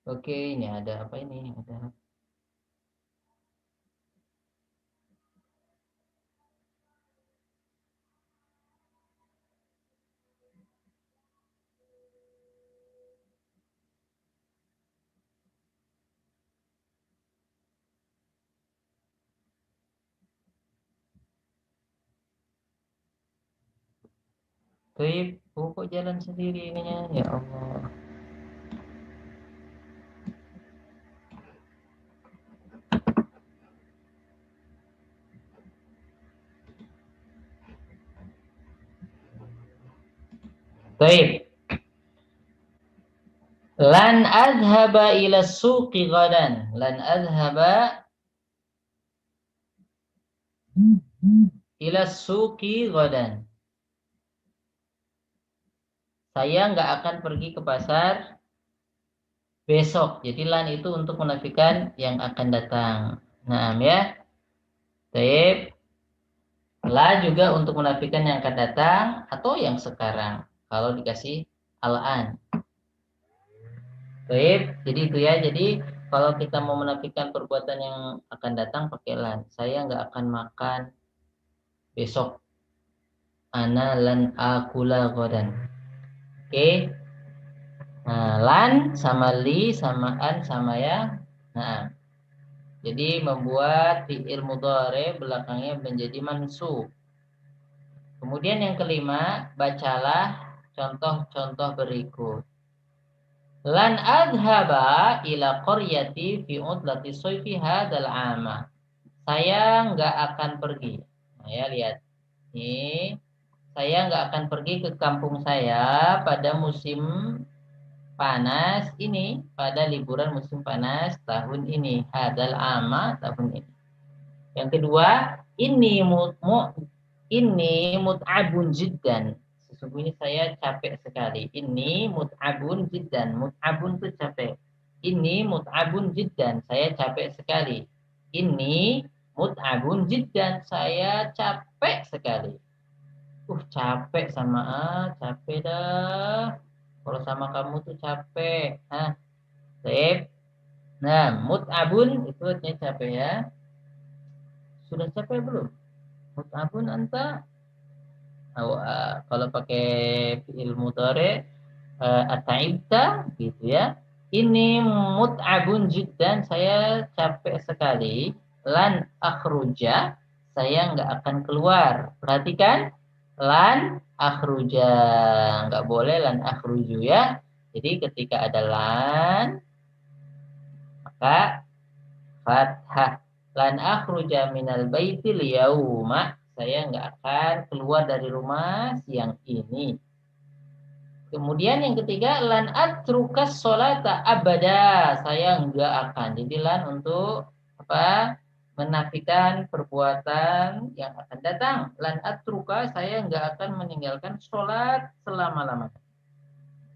Oke, ini ada apa ini? Ada baik, kok jalan sendiri ininya? Ya Allah. Baik. Lan adhaba ila suqi gadan. Lan adhaba ila suqi gadan. Saya nggak akan pergi ke pasar besok. Jadi lan itu untuk menafikan yang akan datang. Nah, ya. Baik. La juga untuk menafikan yang akan datang atau yang sekarang. Kalau dikasih al-an. Baik, jadi itu ya. Jadi kalau kita mau menafikan perbuatan yang akan datang pakai lan. Saya nggak akan makan besok. Ana lan akula godan. Oke. Nah, lan sama li sama an sama ya. Nah, jadi membuat fi'il mudhari belakangnya menjadi mansub. Kemudian yang kelima, bacalah contoh-contoh berikut. Lan adhaba ila qaryati fi udlati soifi hadal ama. Saya nggak akan pergi. Nah, ya lihat. Ini saya nggak akan pergi ke kampung saya pada musim panas ini, pada liburan musim panas tahun ini. Hadal ama tahun ini. Yang kedua, ini mut'abun jiddan. Sesungguhnya saya capek sekali. Ini mut'abun jiddan. Mut'abun itu capek. Ini mut'abun jiddan. Saya capek sekali. Ini mut'abun jiddan. Saya capek sekali. Capek sama capek dah. Kalau sama kamu tuh capek. Sip. Nah, mut'abun itu artinya capek ya. Sudah capek belum? Mut'abun anta. Kalau pakai fi'il mudhari ata'ibta gitu ya. Ini mut'abun jiddan, saya capek sekali. Lan akhruja, saya nggak akan keluar. Perhatikan, lan akhruja, nggak boleh lan akhruju ya. Jadi ketika ada lan, maka fathah. Lan akhruja minal baitil yauma, saya nggak akan keluar dari rumah siang ini. Kemudian yang ketiga, lan atrukas sholata abada. Saya enggak akan. Jadi lan untuk apa? Menafikan perbuatan yang akan datang. Lan atruka, saya enggak akan meninggalkan sholat selama-lamanya.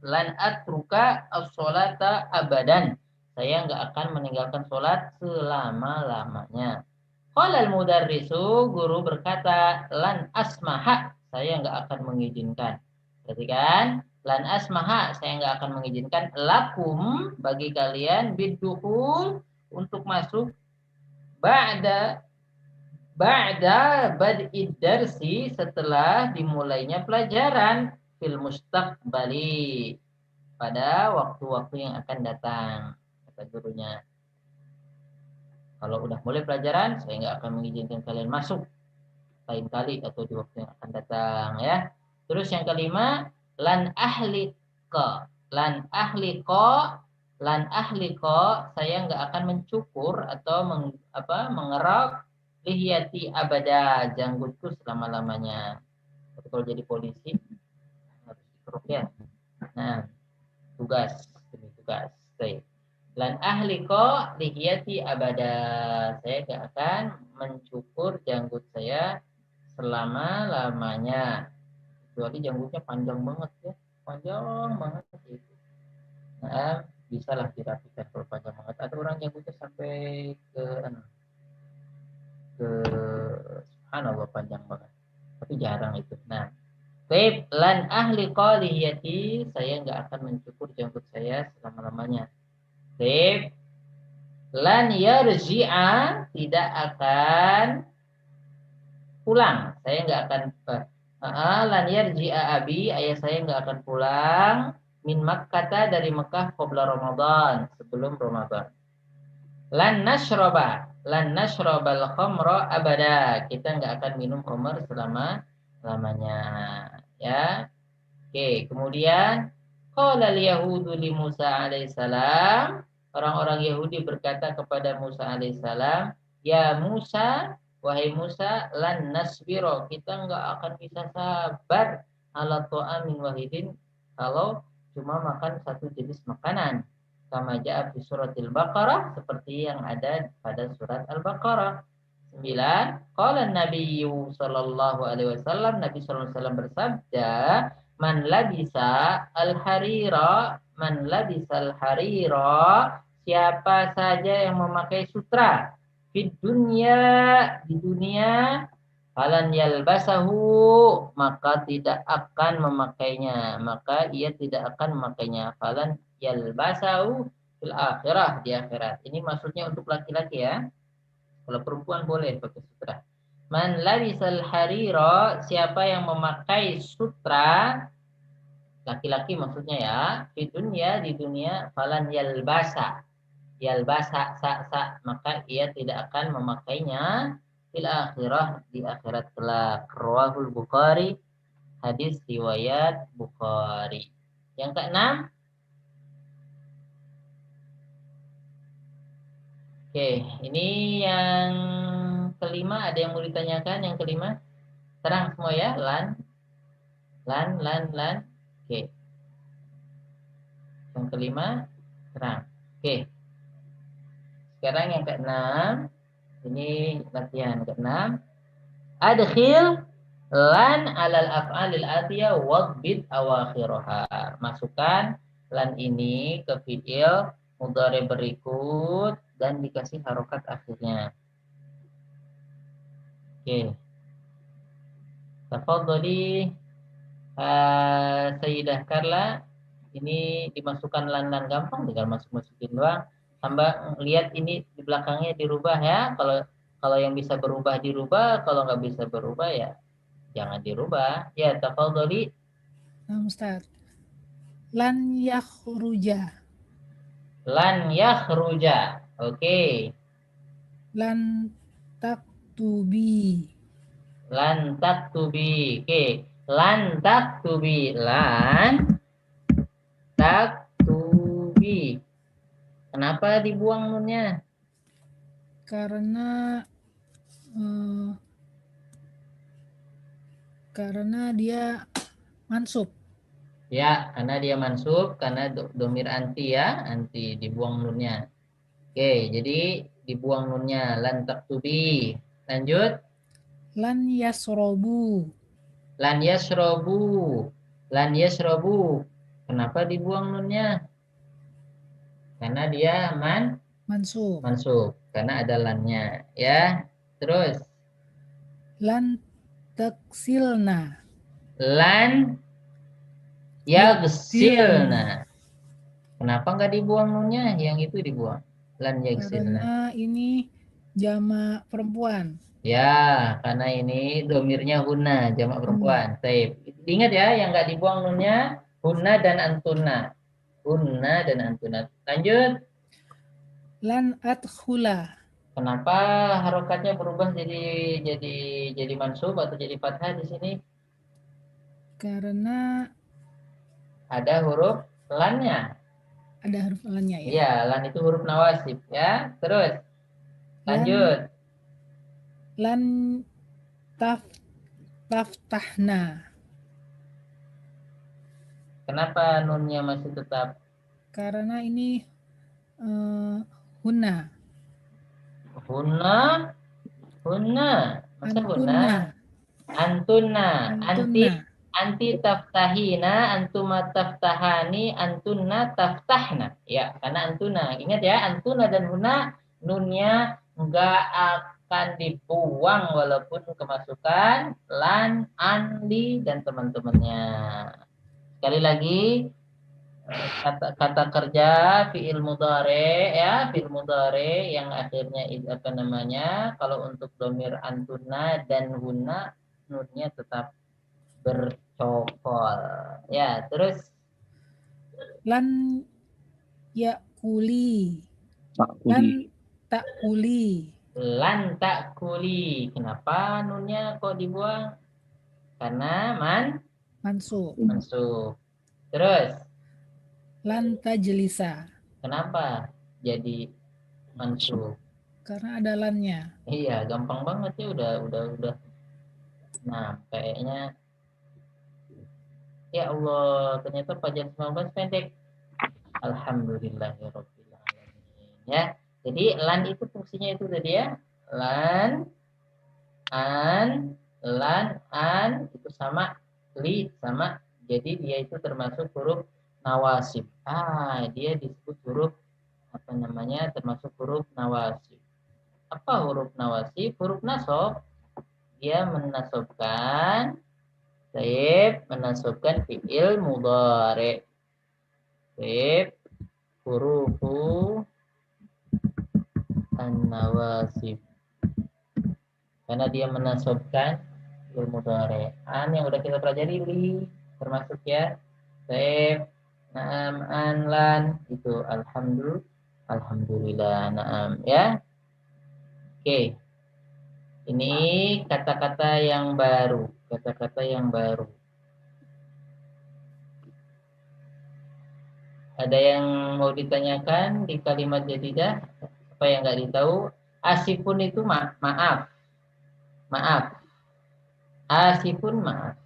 Lan atruka as-sholata abadan. Saya enggak akan meninggalkan sholat selama-lamanya. Qala al-mudarrisu, guru berkata, lan asmaha, saya enggak akan mengizinkan. Perhatikan, lan asmaha, saya enggak akan mengizinkan lakum bagi kalian bidukhul untuk masuk ba'da bad'id darsi setelah dimulainya pelajaran fil mustaqbali pada waktu-waktu yang akan datang, kata gurunya. Kalau udah mulai pelajaran, saya nggak akan mengizinkan kalian masuk lain kali atau di waktu yang akan datang, ya. Terus yang kelima, lan ahliqa. Lan ahliqa, saya nggak akan mencukur atau mengerok lihiyati abada, janggutku selama-lamanya. Tapi kalau jadi polisi harus dikerok ya. Nah, tugas demi tugas. Baik. Lan ahliqa lihiyati abada. Saya gak akan mencukur janggut saya selama-lamanya. Kecuali janggutnya panjang banget ya. Panjang banget gitu. Nah, bisa lah dirapikan kalau panjang banget. Ada orang janggutnya sampai ke subhanallah panjang banget. Tapi jarang itu. Nah, baik, lan ahliqa lihiyati, saya nggak akan mencukur janggut saya selama-lamanya. Baik, lan yarji'a, tidak akan pulang. Saya nggak akan lan yarji'a abi, ayah saya nggak akan pulang min Makkah dari Mekah qabla Ramadan, sebelum Ramadan. Lan nashrabal khamra abada, kita nggak akan minum khamr selama-lamanya, ya. Oke, kemudian qala al-yahudu li Musa alaihissalam, orang-orang Yahudi berkata kepada Musa alaihissalam, ya Musa, wahai Musa, lan nasbiro, kita enggak akan bisa sabar ala ta'amin wahidin kalau cuma makan satu jenis makanan. Kama ja'a fi suratil Baqarah, seperti yang ada pada surat Al-Baqarah 9. Qala Nabiyyu sallallahu alaihi wasallam, Nabi sallallahu alaihi wasallam bersabda, man labisa al-harira, siapa saja yang memakai sutra di dunia falan yalbasahu, maka tidak akan memakainya, maka ia tidak akan memakainya. Falan yalbasahu fil akhirah, di akhirat. Ini maksudnya untuk laki-laki ya. Kalau perempuan boleh pakai sutra. Man labisal harira, siapa yang memakai sutra, laki-laki maksudnya ya, di dunia falan yalbasa maka ia tidak akan memakainya fil akhirah, di akhirat kelak. Rawahul Bukhari, hadis riwayat Bukhari. Yang keenam, oke, ini yang kelima, ada yang mau ditanyakan? Yang kelima, terang semua ya, lan. Oke. Yang kelima, terang. Oke. Sekarang yang keenam, ini latihan keenam. Adkhil lan alal af'alil atiyah wadbit awakhiraha. Masukkan lan ini ke fi'il mudhari berikut dan dikasih harokat akhirnya. Oke. Tafadhali Sayyidah Karla, ini dimasukkan lan gampang, tinggal masukin doang. Tambah lihat ini di belakangnya dirubah ya. Kalau yang bisa berubah dirubah, kalau nggak bisa berubah ya jangan dirubah. Ya, tafadhali. Nah, Ustaz. Lan yakhruja. Lan yakhruja. Oke. Lan taktubi. Lan taktubi. Oke. Lan taktubi. Lan taktubi. Kenapa dibuang nunnya? Karena dia mansub. Ya, karena dia mansub, karena domir anti ya, anti dibuang nunnya. Oke, jadi dibuang nunnya, lan taktubi. Lanjut, Lan yasrobu. lan yasrobu. Lan yasrobu. Kenapa dibuang nunnya? Karena dia Mansub. mansub, karena ada lannya. Ya, terus Lan taksilna. lan yagsilna. Kenapa nggak dibuang nunnya? Yang itu dibuang. Lan yagsilna. Karena ini jamak perempuan. Ya, karena ini domirnya huna, jamak perempuan. Taib. Ingat ya, yang nggak dibuang nunnya huna dan antuna. Huna dan antuna. Lanjut. Lan adkhula. Kenapa harokatnya berubah jadi mansub atau jadi fathah di sini? Karena Ada huruf lannya. ada huruf lannya ya. Iya, lan itu huruf nawasib ya. Terus Lan lanjut. lan taftahna. Kenapa nunnya masih tetap Karena ini huna. huna? Huna. Masa huna? Antuna. Antuna. Antuna. Anti taftahina, antuma taftahani, antuna taftahna. Ya, karena antuna. Ingat ya, antuna dan huna nunnya enggak akan dibuang walaupun kemasukan lan, anli dan teman-temannya. Sekali lagi kata kerja fiil mudhari ya, fiil mudhari yang akhirnya apa namanya? Kalau untuk domir antuna dan huna nunnya tetap bercokol. Ya, terus Lan yakuli. Lan takuli. lan takuli. Kenapa nunnya kok dibuang? Karena Mansub. mansub. Terus Lan tajlisa. kenapa jadi mansub? Karena ada lannya. Iya, gampang banget ya udah. Nah, kayaknya ya Allah, ternyata pelajaran 19 pendek. Alhamdulillahirabbil alamin. Ya. Jadi lan itu fungsinya itu tadi ya. Lan, an itu sama li sama. Jadi dia itu termasuk huruf nawasib. Dia disebut huruf apa namanya? Termasuk huruf nawasib. Apa huruf nawasib? Huruf nasab. Dia menasobkan fiil mudhari. Hurufu an-nawasib. Karena dia menasobkan fiil mudhari. An yang udah kita pelajari li termasuk ya. Naam, an, lan itu alhamdulillah naam ya. Oke. Ini kata-kata yang baru, Ada yang mau ditanyakan di kalimat jadidah? Apa yang nggak ditahu? Asifun itu maaf. Asifun maaf.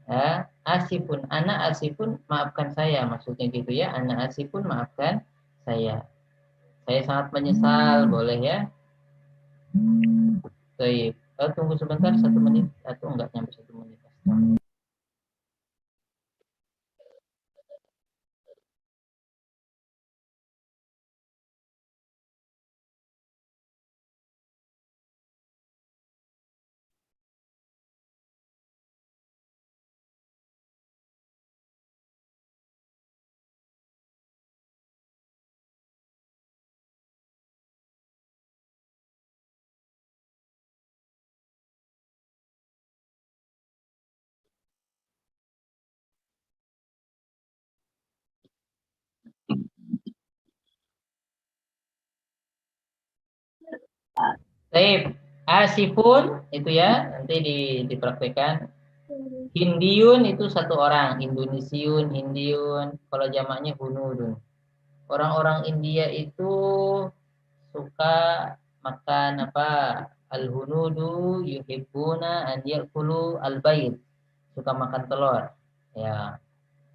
Ya, asifun, anak asifun maafkan saya, maksudnya gitu ya. Anak asifun maafkan saya. Saya sangat menyesal, boleh ya. Baik. Tunggu sebentar 1 menit atau enggak nyampe 1 menit. Baik, asifun itu ya nanti dipraktekkan. Hindiun itu 1 orang, Indonesiun, Hindiun. Kalau jamaknya hunudun. Orang-orang India itu suka makan apa? Al-hunudu yuhibbuna an yakulu al-bayt. Suka makan telur. Ya.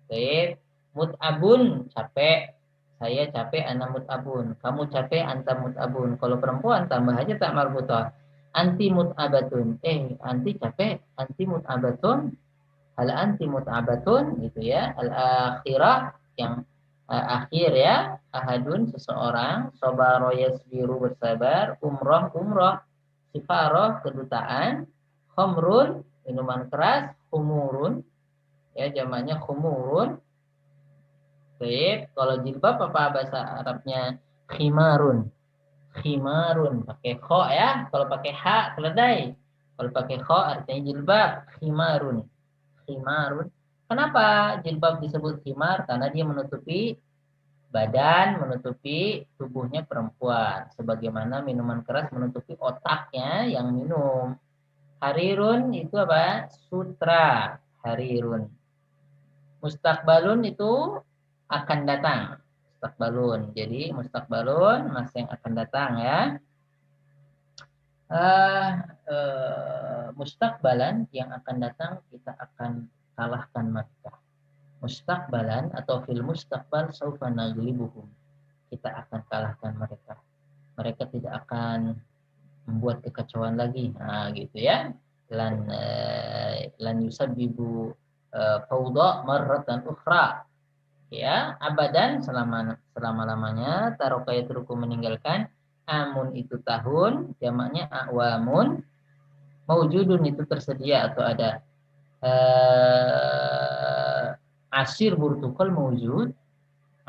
Baik. Mut'abun, capek. Saya capek, ana mut'abun. Kamu capek, anta mut'abun. Kalau perempuan tambah aja tak marbutah. Anti mut'abatun. Anti capek, anti mut'abatun. Hal anti mut'abatun, gitu ya. Al-akhirah, yang akhir ya. Ahadun, seseorang. Sobaro yasbiru, bersabar. Umroh. Sifaroh, kedutaan. Khomrun, minuman keras. Khumurun, ya jamaknya khumurun. Baik, kalau jilbab apa bahasa Arabnya? Khimarun. Khimarun pakai kho ya. Kalau pakai ha keledai. Kalau pakai kho artinya jilbab. Khimarun. Khimarun. Kenapa jilbab disebut khimar? Karena dia menutupi badan, menutupi tubuhnya perempuan. Sebagaimana minuman keras menutupi otaknya yang minum. Harirun itu apa? Sutra. Harirun. Mustakbalun itu akan datang. Mustakbalun. Jadi mustakbalun masa yang akan datang ya. Mustakbalan yang akan datang kita akan kalahkan mereka. Mustakbalan atau fil mustakbal saufa naglibuhum. Kita akan kalahkan mereka. Mereka tidak akan membuat kekacauan lagi. Nah, gitu ya. Lan yusabbibu fawda marratan ukhra. Ya, abadan selama-lamanya. Taroka yatruku, meninggalkan. Amun itu tahun, jamaknya awamun. Maujudun itu tersedia atau ada. Asir burtukal mawujud.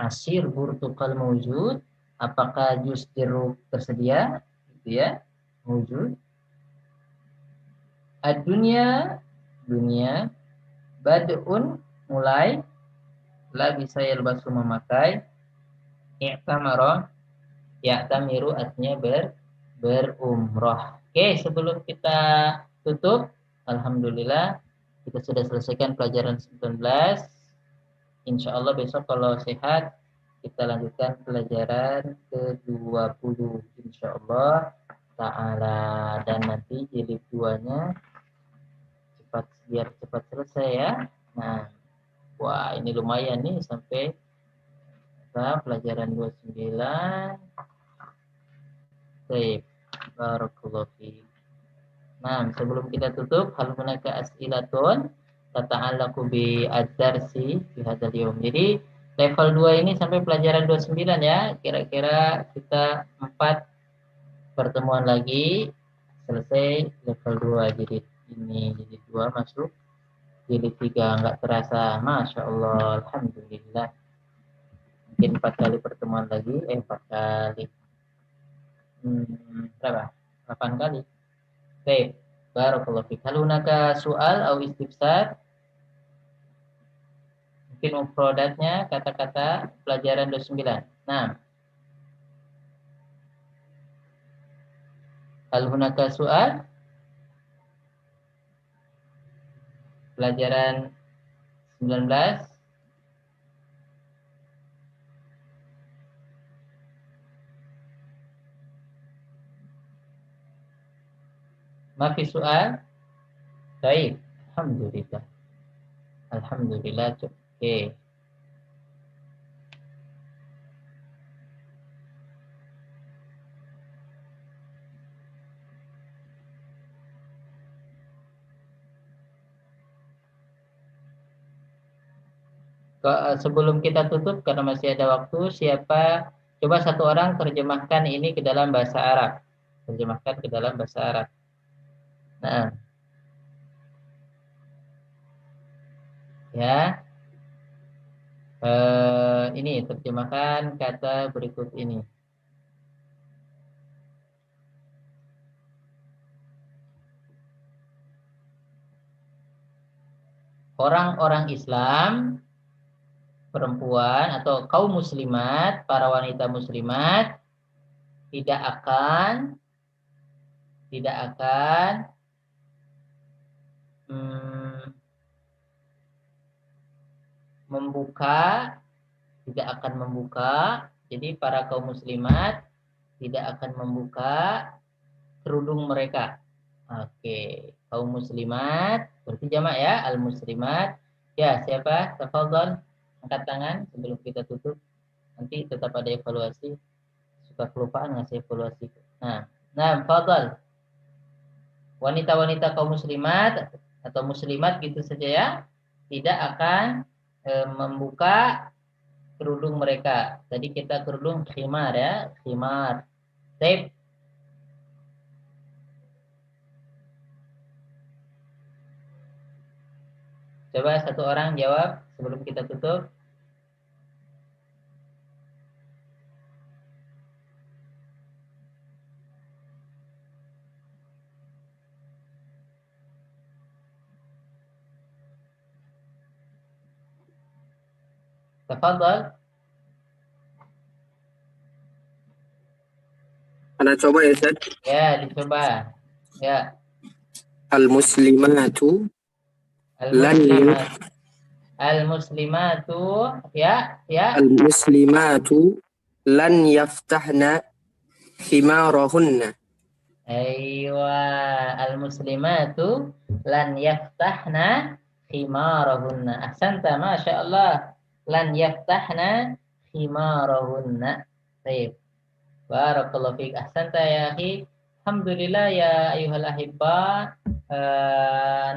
Asir burtukal mawujud. Apakah jus jeruk tersedia? Gitu ya. Mawujud. Ad-dunya, dunia. Bad'un, mulai. La bisa yalbasu, memakai. I'tamara, ya'tamiru artinya berumroh. Oke, sebelum kita tutup, alhamdulillah kita sudah selesaikan pelajaran 19. Insya Allah besok kalau sehat kita lanjutkan pelajaran ke-20 insya Allah ta'ala. Dan nanti jilid 2-nya biar cepat selesai ya. Nah, wah ini lumayan nih sampai pelajaran 29. Baik, barakallahu fiik. Nah, sebelum kita tutup, hal hunaka as'ilatun tata'allaqu bi ad-darsi fi hadzal yaum. Jadi level 2 ini sampai pelajaran 29 ya. Kira-kira kita 4 pertemuan lagi selesai level 2 jilid ini. Jilid 2 masuk jilid 3, enggak terasa. Masya Allah, alhamdulillah. Mungkin 4 kali pertemuan lagi, 4 kali. Berapa? 8 kali. Baik, barakallahu fiik. Hal hunaka soal atau istifsar? Mungkin mufradatnya kata-kata pelajaran 29. Nah, hal hunaka soal? Pelajaran 19. Mafi soal? Baik, alhamdulillah. Alhamdulillah. Oke. Sebelum kita tutup karena masih ada waktu, siapa coba satu orang terjemahkan ini ke dalam bahasa Arab. Terjemahkan ke dalam bahasa Arab. Nah, ya, ini terjemahkan kata berikut ini. Orang-orang Islam, perempuan atau kaum muslimat, para wanita muslimat tidak akan membuka, jadi para kaum muslimat tidak akan membuka kerudung mereka. Oke, kaum muslimat berarti jamak ya, al muslimat. Ya, siapa? Tafadhal. Angkat tangan sebelum kita tutup. Nanti tetap ada evaluasi. Suka kelupaan ngasih evaluasi. Nah, fadal. Wanita-wanita kaum muslimat atau muslimat gitu saja ya, tidak akan membuka kerudung mereka. Tadi kita kerudung khimar ya, khimar. Tape. Coba satu orang jawab sebelum kita tutup. Tafadhal. Ana coba ya, Ustaz. Ya, dicoba. Ya. Al-muslimatu lan Al-muslimatu ya. al-muslimatu lan yaftahna khimarahunna. Aywa, al-muslimatu lan yaftahna khimarahunna. Ahsanta, Masya Allah. Lan yaftahna khimarahunna. Baik. Barakallahu fiik. Ahsanta ya akhi. Alhamdulillah ya ayuhal ahibba.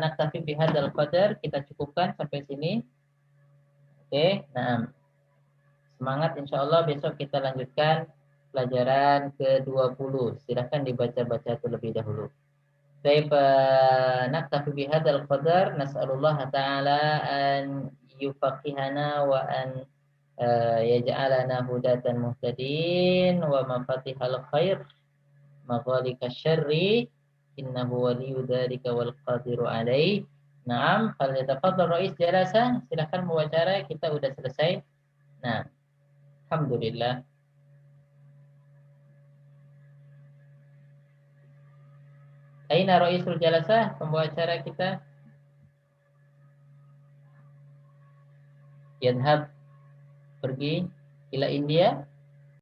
Naktafi bihadzal qadar. Kita cukupkan sampai sini. Oke, nah. Semangat, insya Allah besok kita lanjutkan pelajaran ke-20. Silahkan dibaca-baca terlebih dahulu. Baik, naktafi bihadzal qadar. Nas'alullah ta'ala an yufaqihana wa an yaj'alana hudatan muhtadin wa mafatihal khair maghalika syarri innahu waliyyu dzalika wal qadiru alaih. Naam, fal yatafaddal rais jalasa. Silahkan mewawancara, kita udah selesai. Nah, alhamdulillah. Aina raisul jalasah, pembawa acara kita? Yadhab, pergi ila India.